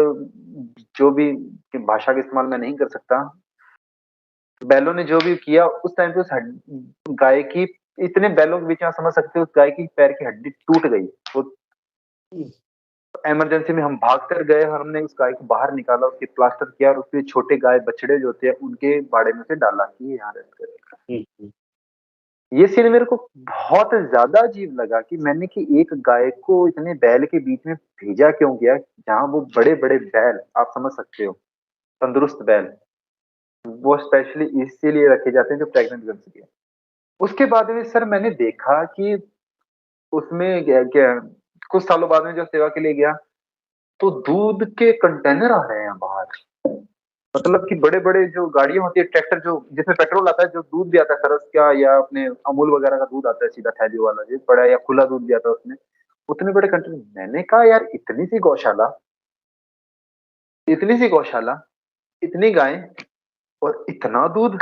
जो भी भाषा का इस्तेमाल मैं नहीं कर सकता, बैलों ने जो भी किया उस टाइम पे उस गाय की, इतने बैलों के बीच में आप समझ सकते हो, उस गाय की पैर की हड्डी टूट गई। वो इमरजेंसी में हम भाग कर गए और हमने उस गाय को बाहर निकाला, उसके प्लास्टर किया और उसके छोटे गाय बछड़े जो होते हैं उनके बाड़े में से डाला कि ये यहाँ रेस्ट करेगा। ये सीन मेरे को बहुत ज्यादा अजीब लगा कि मैंने कि एक गाय को इतने बैल के बीच में भेजा क्यों गया, जहां वो बड़े बड़े बैल, आप समझ सकते हो, तंदुरुस्त बैल, वो स्पेशली इसीलिए रखे जाते हैं जो प्रेग्नेंट कर सके। उसके बाद में सर मैंने देखा कि उसमें क्या कुछ सालों बाद में जब सेवा के लिए गया तो दूध के कंटेनर आ रहे हैं बाहर। मतलब कि बड़े बड़े जो गाड़ियां होती है, ट्रैक्टर जो जिसमें पेट्रोल आता है, जो दूध भी आता है सरस का या अपने अमूल वगैरह का दूध आता है सीधा थैली वाला, जो बड़ा या खुला दूध भी आता है उसमें, उतने बड़े कंटेनर। मैंने कहा यार इतनी सी गौशाला, इतनी गाय और इतना दूध,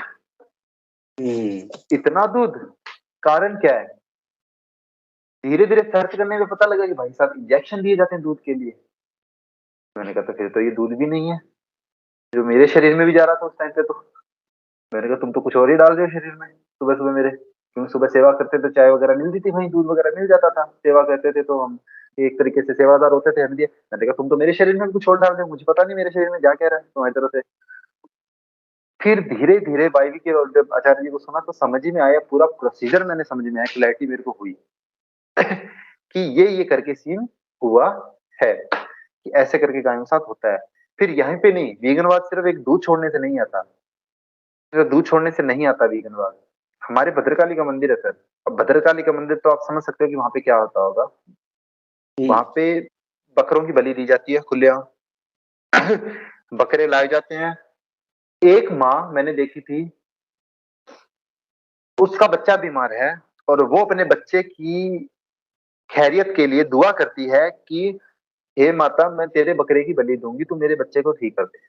कारण क्या है? धीरे धीरे सर्च करने में पता लगा कि भाई साहब इंजेक्शन दिए जाते हैं दूध के लिए। मैंने कहा तो फिर तो ये दूध भी नहीं है जो मेरे शरीर में भी जा रहा था उस टाइम पे। तो मैंने कहा तुम तो कुछ और ही डाल रहे हो शरीर में सुबह सुबह मेरे, क्योंकि सुबह सेवा करते थे, चाय वगैरह मिलती थी, वहीं दूध वगैरह मिल जाता था, सेवा करते थे तो हम एक तरीके से सेवादार होते थे हम दिए। मैंने कहा तुम तो मेरे शरीर में भी कुछ और डाल रहे हो, मुझे पता नहीं मेरे शरीर में जा क्या रहा है तुम्हारी तरफ से। फिर धीरे धीरे बाईवी के और जब आचार्य जी को सुना तो समझ ही में आया, पूरा प्रोसीजर मैंने समझ में आया, क्लैरिटी मेरे को हुई कि ये करके सीन हुआ है, कि ऐसे करके गायों के साथ होता है। फिर यहीं पे नहीं, वीगनवाद सिर्फ एक दूध छोड़ने से नहीं आता, सिर्फ दूध छोड़ने से नहीं आता वीगनवाद। हमारे भद्रकाली का मंदिर है सर। अब भद्रकाली का मंदिर तो आप समझ सकते हो कि वहां पे क्या होता होगा। वहां पे बकरों की बलि दी जाती है खुलेआम बकरे लाए जाते हैं। एक माँ मैंने देखी थी, उसका बच्चा बीमार है और वो अपने बच्चे की खैरियत के लिए दुआ करती है कि हे माता मैं तेरे बकरे की बलि दूंगी, तू मेरे बच्चे को ठीक कर दे।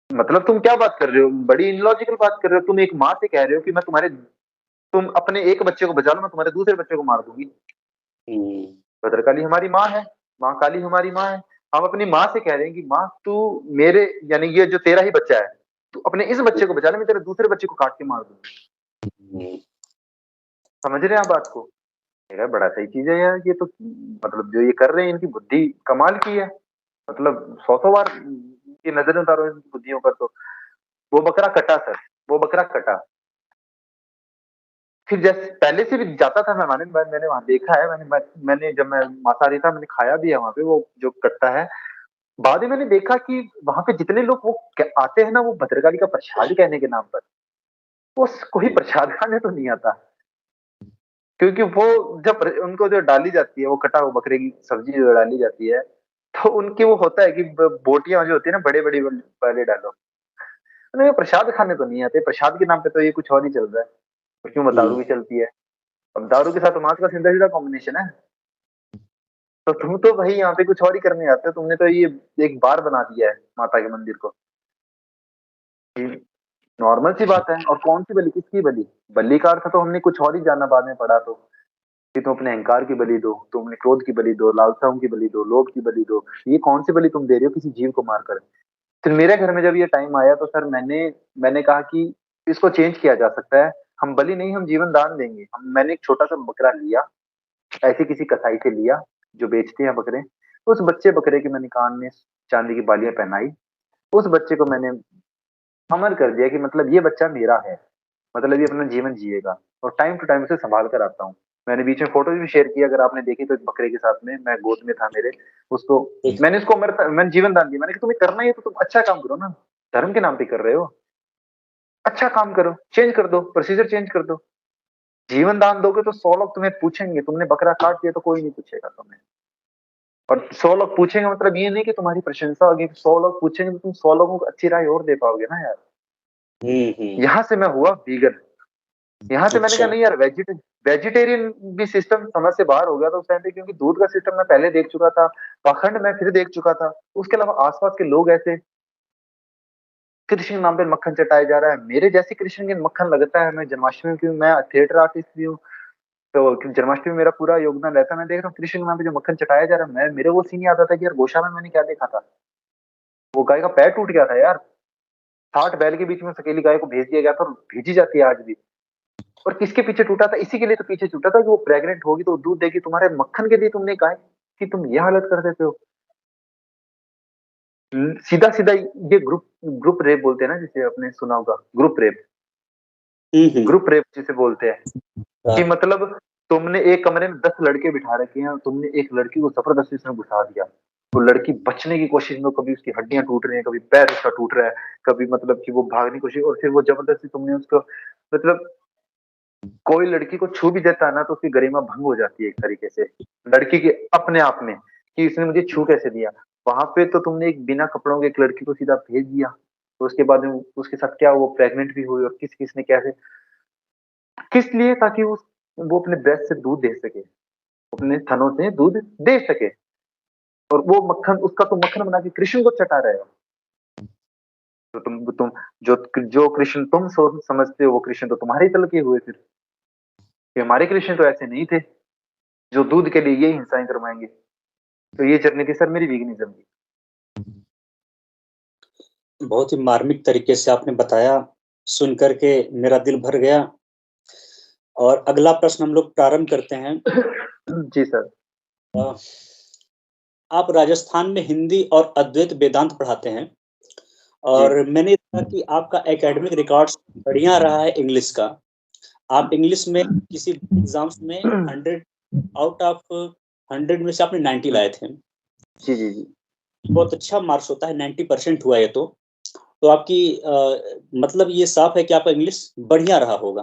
मतलब तुम क्या बात कर रहे हो, बड़ी इलॉजिकल बात कर रहे हो। तुम एक माँ से कह रहे हो कि तुम अपने एक बच्चे को बचा लो, मैं तुम्हारे दूसरे बच्चे को मार दूंगी। भद्रकाली हमारी माँ है, माँ काली हमारी माँ है। हम अपनी माँ से कह रहे हैं कि माँ तू मेरे, यानी ये जो तेरा ही बच्चा है, तू अपने इस बच्चे को बचा ले, मैं तेरे दूसरे बच्चे को काट के मार दूंगी। समझ रहे हैं आप बात को? मेरा बड़ा सही चीज है यार ये तो, मतलब जो ये कर रहे हैं इनकी बुद्धि कमाल की है। मतलब सौ बार की नजर उतारो इन बुद्धियों पर। तो वो बकरा कटा सर, वो बकरा कटा। फिर जैसे पहले से भी जाता था मैं माने, मैंने वहां देखा है, मैंने जब मैं मांसाहारी था मैंने खाया भी है वहां पे वो जो कटता है। बाद में मैंने देखा कि वहां पे जितने लोग वो आते हैं ना, वो भद्रकाली का प्रसाद कहने के नाम पर, वो कोई प्रसाद खाने तो नहीं आता। क्योंकि वो जब उनको जो डाली जाती है, वो कटा हुआ बकरे की सब्जी जो डाली जाती है, तो उनकी वो होता है कि बोटियां जो होती है ना, बड़े बड़ी वाले डालो। उन्हें प्रसाद खाने तो नहीं आते, प्रसाद के नाम पे तो ये कुछ और ही चल रहा है। और क्यों दारू भी चलती है। अब दारू के साथ तो मांस का सीधा सीधा कॉम्बिनेशन है। तो तुम तो भाई यहाँ पे कुछ और ही करने आते हो, तुमने तो ये एक बार बना दिया है माता के मंदिर को। नॉर्मल सी बात है। और कौन सी बलि, किसकी बलि? बलि का अर्थ तो हमने कुछ और ही जाना बाद में पढ़ा, तो कि तुम अपने अहंकार की बलि दो, तुम अपने क्रोध की बलि दो, लालसाओं की बलि दो, लोभ की बलि दो। ये कौन सी बलि तुम दे रहे हो किसी जीव को मारकर? फिर मेरे घर में जब ये टाइम आया तो सर मैंने कहा कि इसको चेंज किया जा सकता है। हम बलि नहीं, हम जीवन दान देंगे। मैंने एक छोटा सा बकरा लिया, ऐसे किसी कसाई से लिया जो बेचते हैं बकरे। उस बच्चे बकरे के मैंने कान में चांदी की बालियां पहनाई। उस बच्चे को मैंने अमर कर दिया कि मतलब ये बच्चा मेरा है, मतलब ये अपना जीवन जिएगा। और टाइम टू टाइम उसे संभाल कर आता हूँ। मैंने बीच में फोटोज भी शेयर की, अगर आपने देखी तो, एक बकरे के साथ में मैं गोद में था मेरे, उसको मैंने उसको मैंने जीवन दान दिया। मैंने कहा तुम्हें करना ही है तो तुम अच्छा काम करो ना, धर्म के नाम पे कर रहे हो, अच्छा काम करो, चेंज कर दो, प्रोसीजर चेंज कर दो। जीवन दान दोगे तो 100 लोग तुम्हें पूछेंगे, तुमने बकरा काट दिया तो कोई नहीं पूछेगा तुम्हें। और 100 लोग पूछेंगे मतलब ये नहीं कि तुम्हारी प्रशंसा होगी, 100 लोग पूछेंगे तो तुम 100 लोगों को अच्छी राय और दे पाओगे ना यार। हम्म। यहाँ से मैं हुआ वीगन। यहाँ से मैंने कहा अच्छा। नहीं यार, वेजिटेरियन भी सिस्टम समझ से बाहर हो गया था उस टाइम पे, क्योंकि दूध का सिस्टम मैं पहले देख चुका था, पाखंड मैं फिर देख चुका था। उसके अलावा आसपास के लोग ऐसे कृष्ण नाम पे मक्खन चटाया जा रहा है, मेरे जैसे कृष्ण के मक्खन लगता है। मैं जन्माष्टमी की, मैं थिएटर आर्टिस्ट भी हूँ, तो जन्माष्टमी में मेरा पूरा योगदान रहता है। मैं देख रहा हूँ कृष्ण के नाम पे जो मक्खन चटाया जा रहा है, मैं मेरे वो सीन याद आता है कि यार गौशाला में मैंने क्या देखा था, वो गाय का पैर टूट गया था यार। 60 बैल के बीच में उस अकेली गाय को भेज दिया गया था, और भेजी जाती है आज भी। और किसके पीछे टूटा था? इसी के लिए तो पीछे टूटा था कि वो प्रेग्नेंट होगी तो दूध देगी। तुम्हारे मक्खन के लिए तुमने गाय कि तुम ये हालत कर देते हो। सीधा सीधा ये ग्रुप ग्रुप रेप बोलते हैं ना, जिसे आपने सुना होगा, ग्रुप रेप। हम्म। ग्रुप रेप जिसे बोलते हैं कि हाँ। मतलब तुमने एक कमरे में 10 लड़के बिठा रखे हैं और तुमने एक लड़की को जबरदस्ती उसमें घुसा दिया। तो लड़की बचने की कोशिश में, कभी उसकी हड्डियां टूट रही हैं, कभी पैर उसका टूट रहा है, कभी मतलब कि वो भागने की कोशिश, और फिर वो जबरदस्ती तुमने उसको मतलब, कोई लड़की को छू भी देता है ना तो उसकी गरिमा भंग हो जाती है एक तरीके से, लड़की के अपने आप में, कि इसने मुझे छू कैसे दिया। वहां पे तो तुमने एक बिना कपड़ों के एक लड़की को सीधा भेज दिया। तो उसके बाद में उसके साथ क्या, वो प्रेग्नेंट भी हुई, और किस किसने कैसे, किस लिए? ताकि वो अपने ब्रेस्ट से दूध दे सके, अपने थनों से दूध दे सके। और वो मक्खन, उसका तुम मक्खन बना के कृष्ण को चटा रहे हो। तो तुम जो जो कृष्ण तुम समझते हो वो कृष्ण तो तुम्हारे ही तल के हुए फिर। कि हमारे कृष्ण तो ऐसे नहीं थे जो दूध के लिए ये हिंसाएं करवाएंगे। तो ये जर्नी थी सर मेरी वीगनिज्म की। बहुत ही मार्मिक तरीके से आपने बताया, सुन करके मेरा दिल भर गया। और अगला प्रश्न हम लोग प्रारंभ करते हैं। जी सर। अ, आप राजस्थान में हिंदी और अद्वैत वेदांत पढ़ाते हैं, जी और मैंने देखा कि आपका एकेडमिक रिकॉर्ड्स बढ़िया रहा है इंग्लिश का। आप इंग्लिश में किसी एग्जाम्स में 100 आउट ऑफ 100 में से आपने 90 लाए थे। जी जी जी बहुत अच्छा मार्क्स होता है, 90% हुआ ये तो आपकी मतलब ये साफ है कि आपका इंग्लिश बढ़िया रहा होगा।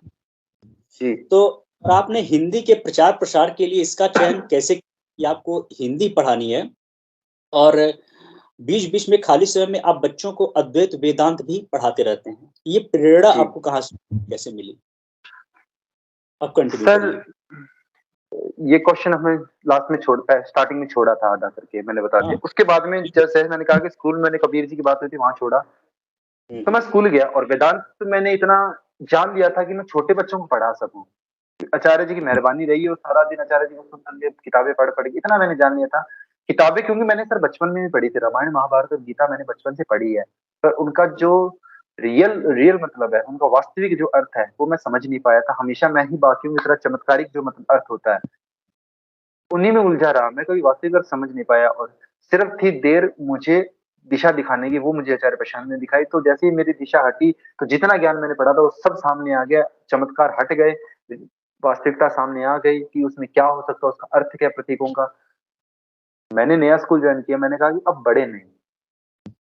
जी। तो आपने हिंदी के प्रचार प्रसार के लिए इसका चयन कैसे किया कि आपको हिंदी पढ़ानी है, और बीच बीच में खाली समय में आप बच्चों को अद्वैत वेदांत भी पढ़ाते रहते हैं? ये प्रेरणा जी आपको कहाँ से कैसे मिली? आप कंटिन्यू सर, करिए। ये क्वेश्चन हमें लास्ट में छोड़, स्टार्टिंग में छोड़ा था आधा करके, मैंने बता हाँ। दिया। उसके बाद में जैसे मैंने कहा कि स्कूल, मैंने कबीर जी की बात हुई थी वहां छोड़ा। तो मैं स्कूल गया और वेदांत मैंने इतना जान लिया था कि मैं छोटे बच्चों को पढ़ा सकूं। आचार्य जी की मेहरबानी रही, और सारा दिन आचार्य जी को सुन सुन के किताबें पढ़ पढ़ के इतना मैंने जान लिया था। किताबें क्योंकि मैंने सर बचपन में भी पढ़ी थी, रामायण महाभारत और गीता मैंने बचपन से पढ़ी है। पर उनका जो रियल रियल मतलब है, उनका वास्तविक जो अर्थ है वो मैं समझ नहीं पाया था। हमेशा मैं ही बाकियों की तरह चमत्कारिक जो मतलब अर्थ होता है उन्हीं में उलझा रहा, मैं कभी वास्तविक अर्थ समझ नहीं पाया। और सिर्फ थी देर मुझे दिशा दिखाने की, वो मुझे आचार्य प्रशांत ने दिखाई। तो जैसे ही मेरी दिशा हटी, तो जितना ज्ञान मैंने पढ़ा था वो सब सामने आ गया, चमत्कार हट गए, वास्तविकता सामने आ गई कि उसमें क्या हो सकता है, उसका अर्थ क्या, प्रतीकों का। मैंने नया स्कूल ज्वाइन किया, मैंने कहा कि अब बड़े नहीं,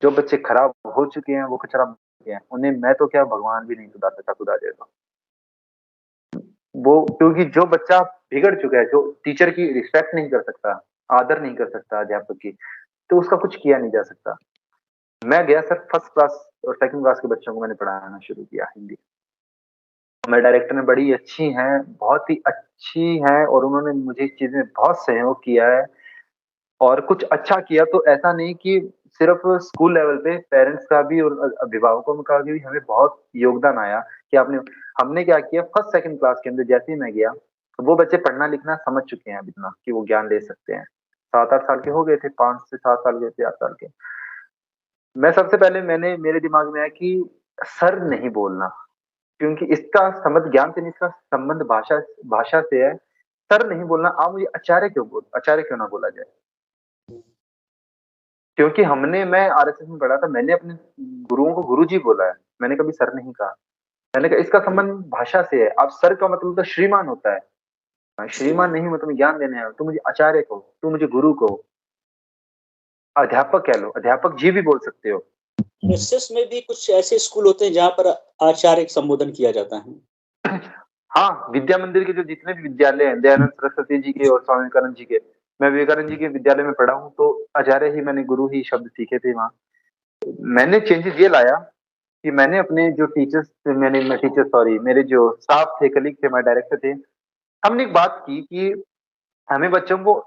जो बच्चे खराब हो चुके हैं वो कचरा बन चुके हैं, उन्हें मैं तो क्या भगवान भी नहीं सुधार सकता, खुदा जाएगा वो। क्योंकि जो बच्चा बिगड़ चुका है, जो टीचर की रिस्पेक्ट नहीं कर सकता, आदर नहीं कर सकता अध्यापक की, तो उसका कुछ किया नहीं जा सकता। मैं गया सर, फर्स्ट क्लास और सेकंड क्लास के बच्चों को मैंने पढ़ाना शुरू किया हिंदी। हमारे डायरेक्टर ने बड़ी अच्छी हैं, बहुत ही अच्छी हैं, और उन्होंने मुझे इस चीज में बहुत सहयोग किया है। और कुछ अच्छा किया तो ऐसा नहीं कि सिर्फ स्कूल लेवल पे, पेरेंट्स का भी और अभिभावकों का भी हमें बहुत योगदान आया। कि आपने, हमने क्या किया, फर्स्ट सेकंड क्लास के अंदर जैसे ही मैं गया, वो बच्चे पढ़ना लिखना समझ चुके हैं अब इतना कि वो ज्ञान ले सकते हैं। 7-8 साल के हो गए थे, 5 से 7 साल के थे, 8 साल के। मैं सबसे पहले, मैंने मेरे दिमाग में आया कि सर नहीं बोलना, क्योंकि इसका संबंध ज्ञान से नहीं, इसका संबंध भाषा भाषा से है। सर नहीं बोलना, आप मुझे आचार्य क्यों बोल, आचार्य क्यों ना बोला जाए? क्योंकि मैं आरएसएस में पढ़ा था, मैंने अपने गुरुओं को गुरुजी बोला है, मैंने कभी सर नहीं कहा। मैंने कहा इसका संबंध भाषा से है। अब सर का मतलब तो श्रीमान होता है, मैं श्रीमान नहीं हूं, तुम्हें ज्ञान देने आया हूं। तुम मुझे आचार्य कहो, तुम मुझे गुरु कहो, अध्यापक कह लो, अध्यापक जी भी बोल सकते हो। एसएस में भी कुछ ऐसे स्कूल होते हैं जहाँ पर आचार्य का संबोधन किया जाता है? हाँ, विद्या मंदिर के जो जितने भी विद्यालय हैं, दयानंद सरस्वती जी के और स्वामी विवेकानंद जी के, मैं विवेकानंद जी के विद्यालय में पढ़ा हूँ, तो आचार्य ही मैंने गुरु ही शब्द सीखे थे वहाँ। मैंने चेंजेस ये लाया कि मैंने अपने जो टीचर्स सॉरी मेरे जो स्टाफ थे, कलीग थे, हमारे डायरेक्टर थे, हमने एक बात की कि हमें बच्चों को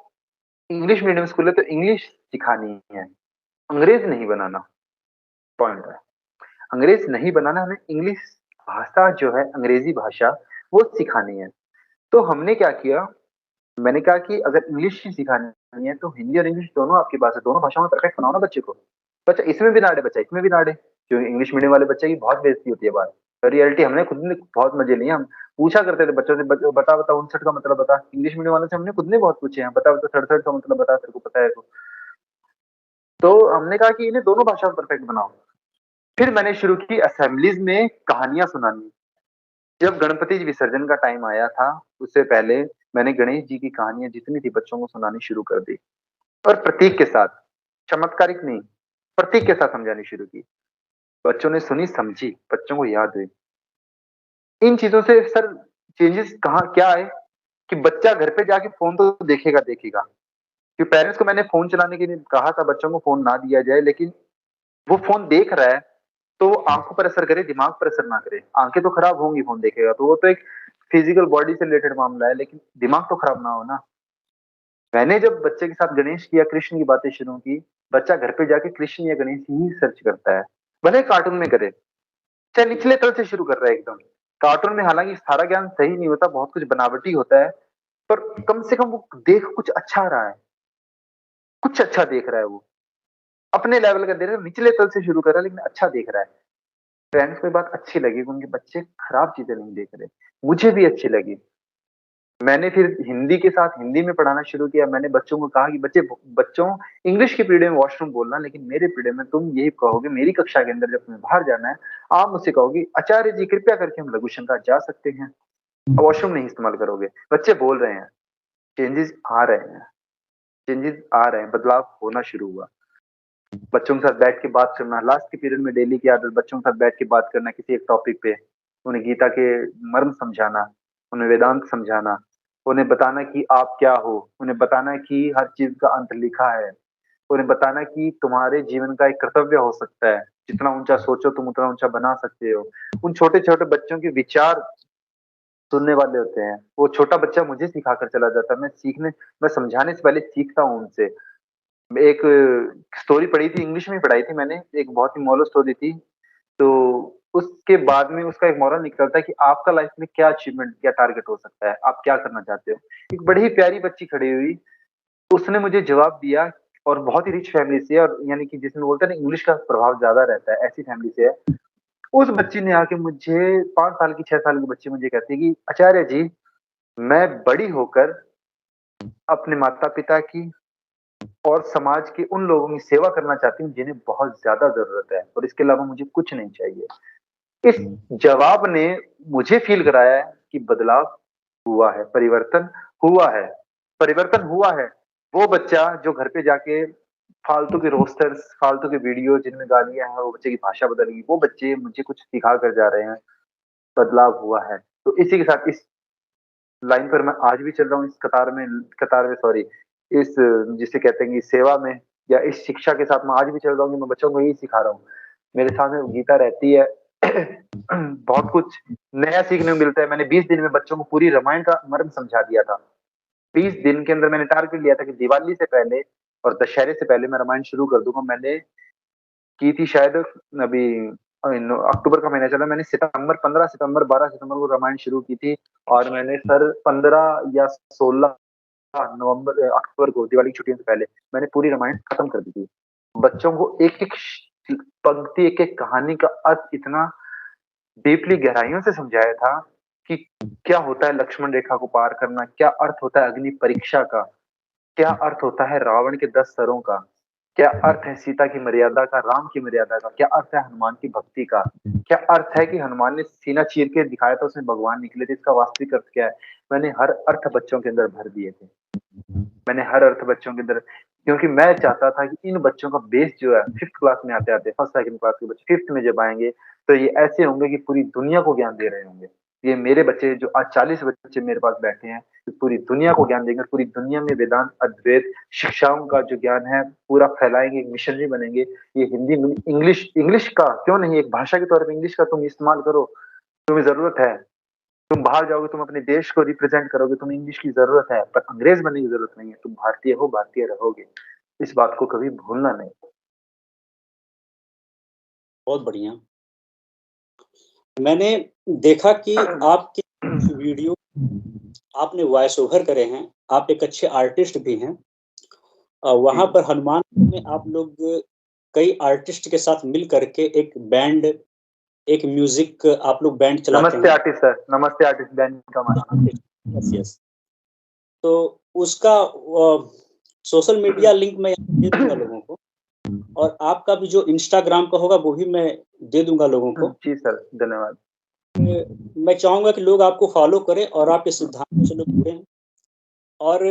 इंग्लिश मीडियम स्कूल है तो इंग्लिश सिखानी है, अंग्रेज नहीं बनाना, पॉइंट है। अंग्रेज नहीं बनाना, हमें इंग्लिश भाषा जो है, अंग्रेजी भाषा, वो सिखानी है। तो हमने क्या किया, मैंने कहा कि अगर इंग्लिश ही सिखानी है तो हिंदी और इंग्लिश दोनों आपके पास है, दोनों भाषाओं में परफेक्ट बनाओ ना बच्चे को। बच्चा इसमें भी ना अड़े, बच्चा इसमें भी ना अड़े। जो इंग्लिश मीडियम वाले बच्चे की बहुत बेइज्जती होती है बात। तो रियलिटी हमने खुद ने बहुत मजे लिए। हम पूछा करते थे बच्चों से, बता बता 59 का मतलब बता। इंग्लिश मीडियम वालों से हमने खुद ने बहुत पूछे हैं, बता बता 67 का मतलब बता, तेरे को पता है तो हमने कहा कि इन्हें दोनों भाषा में परफेक्ट बनाओ। फिर मैंने शुरू की असेंबलीज में कहानियां सुनानी। जब गणपति जी विसर्जन का टाइम आया था, उससे पहले मैंने गणेश जी की कहानियां जितनी थी बच्चों को सुनानी शुरू कर दी, और प्रतीक के साथ, चमत्कारिक नहीं, प्रतीक के साथ समझानी शुरू की। बच्चों ने सुनी, समझी, बच्चों को याद हुई। इन चीजों से सर चेंजेस कहाँ क्या आए कि बच्चा घर पे जाके फोन तो देखेगा देखेगा, कि पेरेंट्स को मैंने फोन चलाने के लिए कहा था, बच्चों को फोन ना दिया जाए, लेकिन वो फोन देख रहा है तो वो आंखों पर असर करे, दिमाग पर असर ना करे। आंखें तो खराब होंगी फोन देखेगा तो, वो तो एक फिजिकल बॉडी से रिलेटेड मामला है, लेकिन दिमाग तो खराब ना हो ना। मैंने जब बच्चे के साथ गणेश की या कृष्ण की बातें शुरू की, बच्चा घर पे जाके कृष्ण या गणेश ही सर्च करता है, भले कार्टून में करे, चाहे निचले तल से शुरू कर रहा है एकदम। कार्टून में हालांकि सारा ज्ञान सही नहीं होता, बहुत कुछ बनावटी होता है, पर कम से कम वो देख कुछ अच्छा रहा है, कुछ अच्छा देख रहा है वो, अपने लेवल का दे रहा है, निचले तल से शुरू कर रहा है लेकिन अच्छा देख रहा है। पेरेंट्स को ये बात अच्छी लगी कि उनके बच्चे खराब चीजें नहीं देख रहे, मुझे भी अच्छी लगी। मैंने फिर हिंदी के साथ हिंदी में पढ़ाना शुरू किया। मैंने बच्चों को कहा कि बच्चों इंग्लिश के पीरियड में वॉशरूम बोलना, लेकिन मेरे पीरियड में तुम यही कहोगे, मेरी कक्षा के अंदर जब तुम्हें बाहर जाना है, आप मुझसे कहोगे आचार्य जी कृपया करके हम लघु शंका जा सकते हैं, वॉशरूम नहीं इस्तेमाल करोगे। बच्चे बोल रहे हैं, चेंजेस आ रहे हैं, चेंजेस आ रहे हैं, बदलाव होना शुरू हुआ। बच्चों के साथ बैठ के बात करना, लास्ट के पीरियड में डेली की आदत, बच्चों के साथ बैठ के बात करना किसी एक टॉपिक पे, उन्हें गीता के मर्म समझाना, उन्हें वेदांत समझाना, उन्हें बताना कि आप क्या हो, उन्हें बताना कि हर चीज का अंत लिखा है, उन्हें बताना कि तुम्हारे जीवन का एक कर्तव्य हो सकता है, जितना ऊंचा सोचो तुम उतना ऊंचा बना सकते हो। उन छोटे छोटे बच्चों के विचार सुनने वाले होते हैं। वो छोटा बच्चा मुझे सिखाकर चला जाता है, मैं समझाने से पहले सीखता हूँ उनसे। एक स्टोरी पढ़ी थी, इंग्लिश में पढ़ाई थी मैंने, एक बहुत ही मॉरल स्टोरी थी। तो उसके बाद में उसका एक मॉरल निकलता है कि आपका लाइफ में क्या अचीवमेंट, क्या टारगेट हो सकता है, आप क्या करना चाहते हो। एक बड़ी ही प्यारी बच्ची खड़ी हुई, उसने मुझे जवाब दिया, और बहुत ही रिच फैमिली से है, और यानी कि जिसमें बोलते हैं ना इंग्लिश का प्रभाव ज्यादा रहता है, ऐसी फैमिली से है। उस बच्ची ने आके मुझे, 5 साल की 6 साल की बच्ची मुझे कहती है कि आचार्य जी, मैं बड़ी होकर अपने माता पिता की और समाज के उन लोगों की सेवा करना चाहती हूँ जिन्हें बहुत ज्यादा जरूरत है, और इसके अलावा मुझे कुछ नहीं चाहिए। इस जवाब ने मुझे फील कराया है कि बदलाव हुआ है, परिवर्तन हुआ है, परिवर्तन हुआ है। वो बच्चा जो घर पे जाके फालतू के रोस्टर्स, फालतू के वीडियो जिनमें गालियां हैं, वो बच्चे की भाषा बदल गई, वो बच्चे मुझे कुछ सिखा कर जा रहे हैं, बदलाव हुआ है। तो इसी के साथ इस लाइन पर मैं आज भी चल रहा हूँ, इस कतार में सॉरी, इस जिसे कहते हैं कि सेवा में, या इस शिक्षा के साथ मैं आज भी चल रहा हूँ कि मैं बच्चों को यही सिखा रहा हूँ। मेरे सामने गीता रहती है। बहुत कुछ नया सीखने को मिलता है। मैंने 20 दिन में बच्चों को पूरी रामायण का मर्म समझा दिया था। 20 दिन के अंदर मैंने टारगेट लिया था कि दिवाली से पहले और दशहरे से पहले मैं रामायण शुरू कर दूंगा। मैंने की थी शायद अभी अक्टूबर का महीना चला, मैंने सितंबर 15 सितंबर 12 सितंबर को रामायण शुरू की थी, और मैंने सर 15 या 16 नवंबर अक्टूबर को दिवाली की छुट्टियों से पहले मैंने पूरी रामायण खत्म कर दी थी। बच्चों को एक एक पंक्ति, एक एक कहानी का अर्थ इतना डीपली गहराइयों से समझाया था कि क्या होता है लक्ष्मण रेखा को पार करना, क्या अर्थ होता है अग्नि परीक्षा का, क्या अर्थ होता है रावण के 10 सरों का, क्या अर्थ है सीता की मर्यादा का, राम की मर्यादा का, क्या अर्थ है हनुमान की भक्ति का, क्या अर्थ है कि हनुमान ने सीना चीर के दिखाया था उसमें भगवान निकले थे, इसका वास्तविक अर्थ क्या है। मैंने हर अर्थ बच्चों के अंदर भर दिए थे। मैंने हर अर्थ बच्चों के अंदर, क्योंकि मैं चाहता था कि इन बच्चों का बेस जो है 5th क्लास में आते आते, फर्स्ट सेकंड क्लास के बच्चे 5th में जब आएंगे तो ये ऐसे होंगे कि पूरी दुनिया को ज्ञान दे रहे होंगे। ये मेरे बच्चे जो आज 40 बच्चे मेरे पास बैठे हैं, जो पूरी दुनिया को ज्ञान देंगे, पूरी दुनिया में वेदांत, अद्वैत, शिक्षाओं का जो ज्ञान है पूरा फैलाएँगे, मिशनरी बनेंगे। ये हिंदी में इंग्लिश इंग्लिश का क्यों नहीं, एक भाषा के तौर पे इंग्लिश का तुम इस्तेमाल करो, तुम्हें ज़रूरत है। तुम बाहर जाओगे, तुम अपने देश को रिप्रेजेंट करोगे, तुम्हें इंग्लिश की ज़रूरत है, पर अंग्रेज़ बनने की ज़रूरत नहीं है। तुम भारतीय हो, भारतीय रहोगे। इस बात को कभी भूलना नहीं। बहुत बढ़िया। मैंने देखा कि आपके वीडियो आपने वॉइस ओवर करे हैं, आप एक अच्छे आर्टिस्ट भी हैं। वहाँ पर हनुमान में आप लोग कई आर्टिस्ट के साथ मिल करके एक बैंड, एक म्यूज़िक आप लोग बैंड चलाते नमस्ते हैं। आर्टिस्ट सर, नमस्ते आर्टिस्ट बैंड का हमारा नाम है। Yes, yes. तो उसका सोशल मीडिया लिंक मैं दे दूँगा लोगों को, और आपका भी जो इंस्टाग्राम का होगा वो भी मैं दे दूँगा लोगों को। जी सर, धन्यवाद। मैं चाहूँगा कि लोग आपको फ़ॉलो करें और आपके सिद्धांतों से लोग जुड़ें। और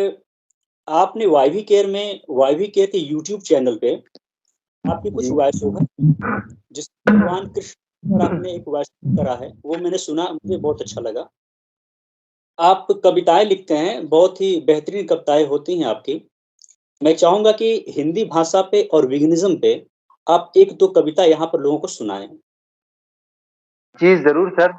आपने वाईवी केयर के यूट्यूब चैनल पे आपने कुछ जी। वॉइस ओवर जिसमें भगवान कृष्ण पर आपने एक वॉइस ओवर करा है, वो मैंने सुना, मुझे बहुत अच्छा लगा। आप कविताएँ लिखते हैं, बहुत ही बेहतरीन कविताएँ होती हैं आपकी। मैं चाहूँगा कि हिंदी भाषा पे और विघ्निज़्म पे आप 1-2 कविता यहाँ पर लोगों को सुनाएँ। जी, ज़रूर सर।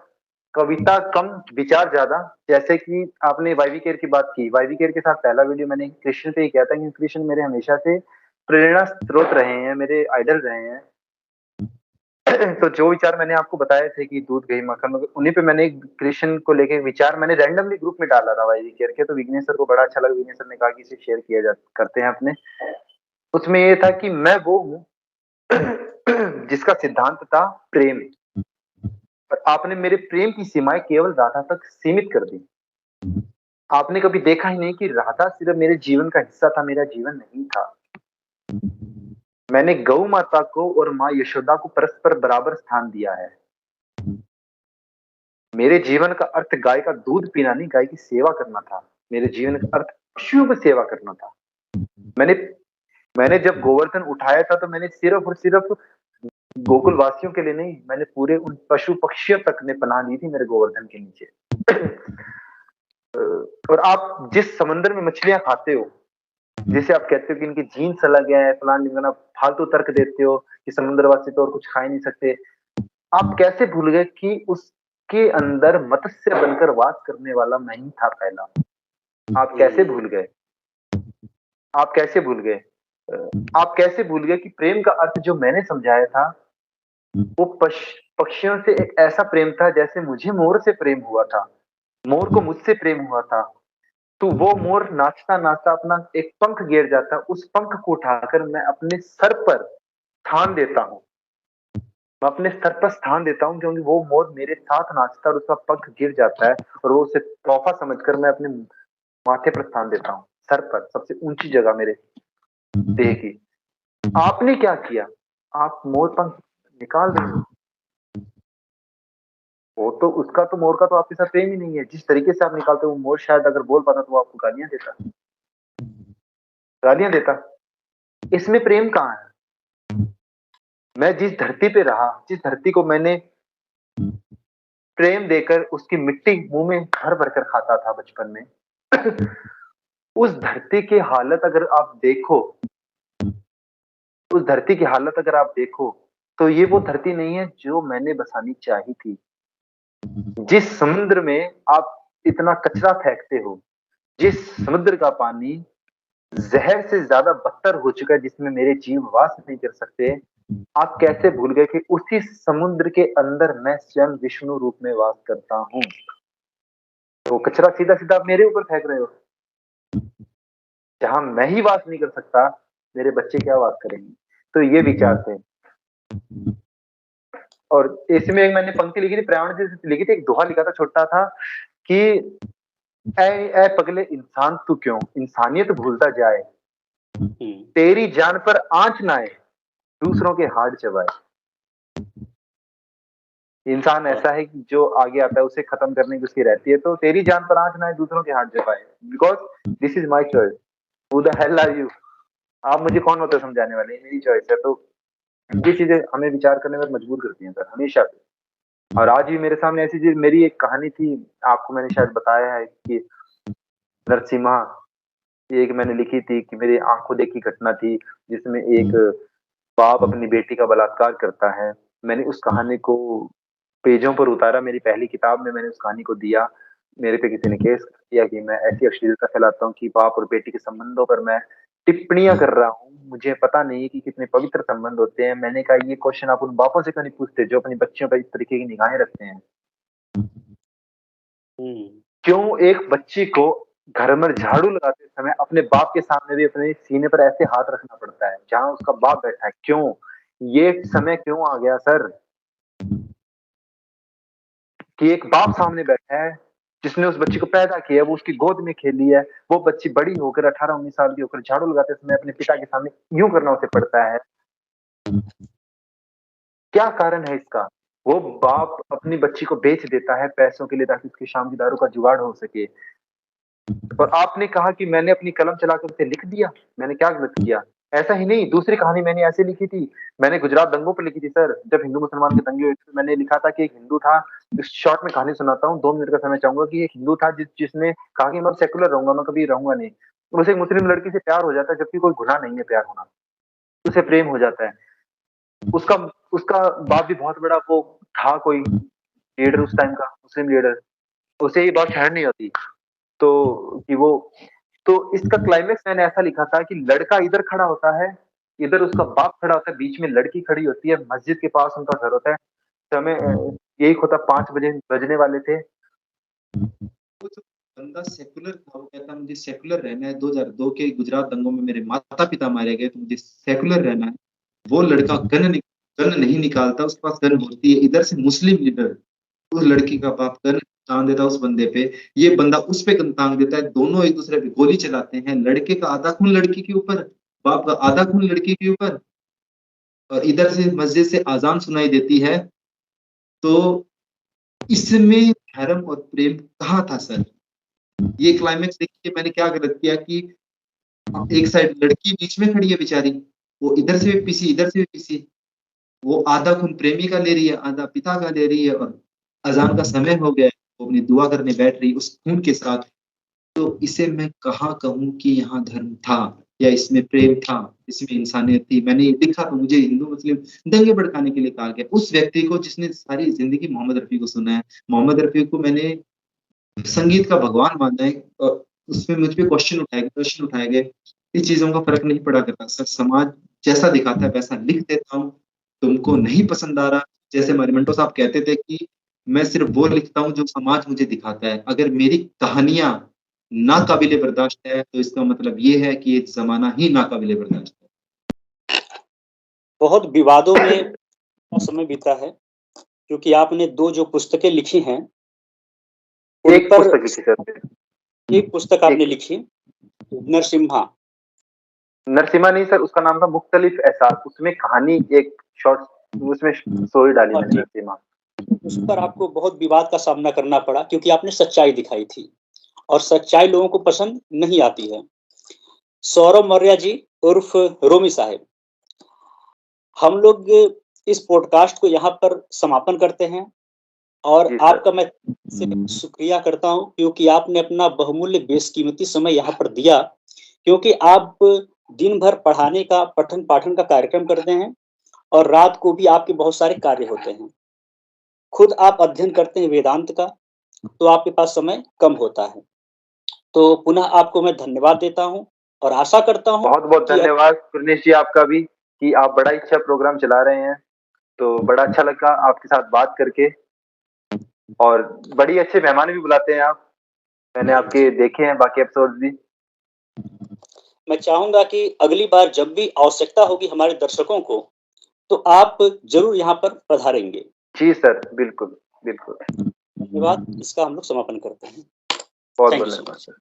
कविता कम, विचार ज़्यादा। जैसे कि आपने वाईवी केयर की बात की। वाईवी केयर के साथ पहला वीडियो मैंने कृष्ण पे ही किया था, क्योंकि कृष्ण मेरे हमेशा से प्रेरणा स्रोत रहे हैं, मेरे आइडल रहे हैं। तो जो विचार मैंने आपको बताए थे कि दूध, घी, मक्खन, उन्हीं पे मैंने कृष्ण को लेके विचार मैंने रैंडमली ग्रुप में डाला था वाईवी केयर के, तो विघ्नेश सर को बड़ा अच्छा लगा। विघ्नेश सर ने कहा कि इसे शेयर किया जा करते हैं अपने। उसमें ये था कि मैं वो हूँ जिसका सिद्धांत था प्रेम। पर आपने मेरे प्रेम की सीमाएँ केवल राधा तक सीमित कर दी। आपने कभी देखा ही नहीं कि राधा सिर्फ़ मेरे जीवन का हिस्सा था, मेरा जीवन नहीं था। मैंने गौ माता को और माँ यशोदा को परस्पर बराबर स्थान दिया है। मेरे जीवन का अर्थ गाय का दूध पीना नहीं, गाय की सेवा करना था। मेरे जीवन का अर्थ पशुओं की सेवा करना था। मैंने मैंने जब गोवर्धन उठाया था, तो मैंने सिर्फ़ और सिर्फ़ गोकुल वासियों के लिए नहीं, मैंने पूरे उन पशु-पक्षियों तक ने पनाह ली थी मेरे गोवर्धन के नीचे। और आप जिस समुद्र में मछलियाँ खाते हो, जैसे आप कहते हो कि इनकी जीन्स अलग है, फलाना-ढिमकाना, फालतू तर्क देते हो कि समुद्रवासी तो और कुछ खा ही नहीं सकते। आप कैसे भूल गए कि उसके अंदर मत्स्य बनकर वास करने वाला मैं ही था पहला? आप कैसे भूल गए? आप कैसे भूल गए? आप कैसे भूल गए कि प्रेम का अर्थ जो मैंने समझाया था, वो पक्षियों से एक ऐसा प्रेम था जैसे मुझे मोर से प्रेम हुआ था। मोर को मुझसे प्रेम हुआ था। तो वो मोर नाचता-नाचता अपना एक पंख गिर जाता है, उस पंख को उठाकर मैं अपने सर पर स्थान देता हूँ। मैं अपने सर पर स्थान देता हूँ, क्योंकि वो मोर मेरे साथ नाचता है और उसका पंख गिर जाता है, और वो उसे तोहफ़ा समझकर मैं अपने माथे पर स्थान देता हूँ, सर पर, सबसे ऊँची जगह मेरे देह की। आपने क्या किया? आप मोर पंख निकाल रहे हो। वो तो उसका तो मोर का तो आपके साथ प्रेम ही नहीं है। जिस तरीके से आप निकालते हो, वो मोर शायद अगर बोल पाता तो वो आपको गालियाँ देता। गालियाँ देता। इसमें प्रेम कहाँ है? मैं जिस धरती पे रहा, जिस धरती को मैंने प्रेम देकर उसकी मिट्टी मुँह में भर-भर कर खाता था बचपन में, उस धरती की हालत अगर आप देखो, उस धरती की हालत अगर आप देखो, तो ये वो धरती नहीं है जो मैंने बसानी चाही थी। जिस समुद्र में आप इतना कचरा फेंकते हो, जिस समुद्र का पानी ज़हर से ज़्यादा बदतर हो चुका है, जिसमें मेरे जीव वास नहीं कर सकते, आप कैसे भूल गए कि उसी समुद्र के अंदर मैं स्वयं विष्णु रूप में वास करता हूँ। तो कचरा सीधा-सीधा आप मेरे ऊपर फेंक रहे हो। जहाँ मैं ही वास नहीं कर सकता, मेरे बच्चे क्या वास करेंगे? तो ये विचार थे। और इसमें एक मैंने पंक्ति लिखी थी, प्राण जी से लिखी थी, एक दोहा लिखा था छोटा था कि ऐ ऐ पगले इंसान तू क्यों इंसानियत भूलता जाए, तेरी जान पर आँच ना आए, दूसरों के हाड़ चबाए। इंसान ऐसा है कि जो आगे आता है उसे खत्म करने की उसकी रहती है, तो तेरी जान पर आँच ना आए, दूसरों के हाथ जलाए। Because this is my choice. Who the hell are you? आप मुझे कौन होते हो समझाने वाले? ये मेरी चॉइस है। तो ये चीज़ें हमें विचार करने पर मजबूर करती हैं सर, हमेशा से। और आज भी मेरे सामने ऐसी चीज़ मेरी एक कहानी थी, आपको मैंने शायद बताया है कि नरसिम्हा, ये एक मैंने लिखी थी कि मेरी आँखों देखी घटना थी, जिसमें एक बाप अपनी बेटी का बलात्कार करता है। मैंने उस कहानी को पेजों पर उतारा, मेरी पहली किताब में मैंने उस कहानी को दिया। मेरे पे किसी ने केस कर दिया कि मैं ऐसी अश्लीलता फैलाता हूँ कि बाप और बेटी के संबंधों पर मैं टिप्पणियाँ कर रहा हूँ। मुझे पता नहीं है कि कितने पवित्र संबंध होते हैं। मैंने कहा ये क्वेश्चन आप उन बापों से क्यों नहीं पूछते जो अपनी बच्चियों पर इस तरीके की निगाहें रखते हैं? हुँ। क्यों एक बच्ची को घर में झाड़ू लगाते समय अपने बाप के सामने भी अपने सीने पर ऐसे हाथ रखना पड़ता है, जहाँ उसका बाप बैठा है, क्यों? ये समय क्यों आ गया सर? कि एक बाप सामने बैठा है, जिसने उस बच्ची को पैदा किया है, वो उसकी गोद में खेली है, वो बच्ची बड़ी होकर 18-19 साल की होकर झाड़ू लगाते समय अपने पिता के सामने यूँ करना उसे पड़ता है। क्या कारण है इसका? वो बाप अपनी बच्ची को बेच देता है पैसों के लिए ताकि उसकी शाम की दारू का जुगाड़ हो सके। और आपने कहा कि मैंने अपनी कलम चलाकर उसे लिख दिया, मैंने क्या गलत किया? ऐसा ही नहीं, दूसरी कहानी मैंने ऐसे लिखी थी, मैंने गुजरात दंगों पे लिखी थी सर, जब हिंदू-मुसलमान के दंगे हुए थे, मैंने लिखा था कि एक हिंदू था, इस शॉर्ट में कहानी सुनाता हूँ, 2 मिनट का समय चाहूँगा कि एक हिंदू था जिसने कहा कि मैं अब सेक्युलर रहूँगा, मैं कभी रहूँगा नहीं। उसे एक मुस्लिम लड़की से प्यार हो जाता है, जबकि कोई गुनाह नहीं है प्यार होना, उसे प्रेम हो जाता है। उसका उसका बाप भी बहुत बड़ा वो था कोई लीडर उस टाइम का, मुस्लिम लीडर, उसे ये बात ठहर नहीं होती। तो कि वो तो इसका क्लाइमेक्स मैंने ऐसा लिखा था कि लड़का इधर खड़ा होता है, इधर उसका बाप खड़ा होता है, बीच में लड़की खड़ी होती है, मस्जिद के पास उनका घर होता है। समय यही होता 5 बजे बजने वाले थे। वो जो बंदा सेकुलर था, वो कहता मुझे सेकुलर रहना है, 2002 के गुजरात दंगों में मेरे माता-पिता मारे गए, तो मुझे सेकुलर रहना है। वो लड़का गन नहीं निकालता, उसके पास गन होती है, इधर से मुस्लिम लीडर उस लड़की का बाप गन तान देता है उस बंदे पे, ये बंदा उस पे गन तान देता है, दोनों एक-दूसरे पे गोली चलाते हैं, लड़के का आधा खून लड़की के ऊपर, बाप का आधा खून लड़की के ऊपर और इधर से मस्जिद से अज़ान सुनाई देती है, तो इसमें धर्म और प्रेम कहाँ था सर? ये क्लाइमेक्स देख के मैंने क्या गलत किया कि एक साइड लड़की बीच में खड़ी है बेचारी, वो इधर से भी पीसी, इधर से भी पीसी। वो आधा खून प्रेमी का ले रही है, आधा पिता का ले रही है और अज़ान का समय हो गया है, वो अपनी दुआ करने बैठ रही है उस खून के साथ। तो इसे मैं कहाँ कहूँ कि यहाँ धर्म था या इसमें प्रेम था, इसमें इंसानियत थी। मैंने ये लिखा तो मुझे हिंदू-मुस्लिम दंगे भड़काने के लिए कहा गया। उस व्यक्ति को जिसने सारी ज़िंदगी मोहम्मद रफ़ी को सुना है, मोहम्मद रफ़ी को मैंने संगीत का भगवान मानना है उसमें मुझ पे प्रश्न उठाए गए। इस चीज़ों का फ़र्क नहीं पड़ा करता। समाज जैसा दिखाता है वैसा लिख देता हूँ। तुमको नहीं पसंद आ रहा, जैसे मरिमंटो साहब कहते थे कि मैं सिर्फ़ वो लिखता हूँ जो समाज मुझे दिखाता है। अगर मेरी कहानियाँ नाक़ाबिले बर्दाश्त है, तो इसका मतलब ये है कि ये ज़माना ही नाक़ाबिले बर्दाश्त है। बहुत विवादों में समय बीता है, क्योंकि आपने 2 जो पुस्तकें लिखी हैं, उन एक पर पुस्तक लिखी सर। एक पुस्तक आपने एक लिखी, नरसिम्हा। नरसिम्हा नहीं सर, उसका नाम था मुख्तलिफ एहसास, उसमें कहानी एक शॉर्ट उसमें स्टोरी डाली हाँ मैंने जी, नरसिम्हा। उस पर आपको बहुत विवाद का सामना करना पड़ा क्योंकि आपने सच्चाई दिखाई थी और सच्चाई लोगों को पसंद नहीं आती है। सौरभ मौर्य जी उर्फ रोमी साहब, हम लोग इस पॉडकास्ट को यहाँ पर समापन करते हैं और जी सर। आपका मैं से शुक्रिया करता हूँ क्योंकि आपने अपना बहुमूल्य बेशकीमती समय यहाँ पर दिया, क्योंकि आप दिन भर पढ़ाने का पठन-पाठन का कार्यक्रम करते हैं और रात को भी आपके बहुत सारे कार्य होते हैं। खुद आप अध्ययन करते हैं वेदांत का, तो आपके पास समय कम होता है। तो पुनः आपको मैं धन्यवाद देता हूँ और आशा करता हूँ बहुत-बहुत कि धन्यवाद पुरनेश जी आपका भी कि आप बड़ा ही अच्छा प्रोग्राम चला रहे हैं। तो बड़ा अच्छा लगा आपके साथ बात करके और बड़ी अच्छे मेहमान भी बुलाते हैं आप। मैंने आपके देखे हैं बाकी एपिसोड्स भी। मैं चाहूँगा कि अगली बार जब भी आवश्यकता होगी हमारे दर्शकों को, तो आप ज़रूर यहाँ पर पधारेंगे। जी सर, बिल्कुल, बिल्कुल। धन्यवाद, इसका हम लोग समापन करते हैं। बहुत-बहुत थैंक यू सो धन्यवाद मच। सर।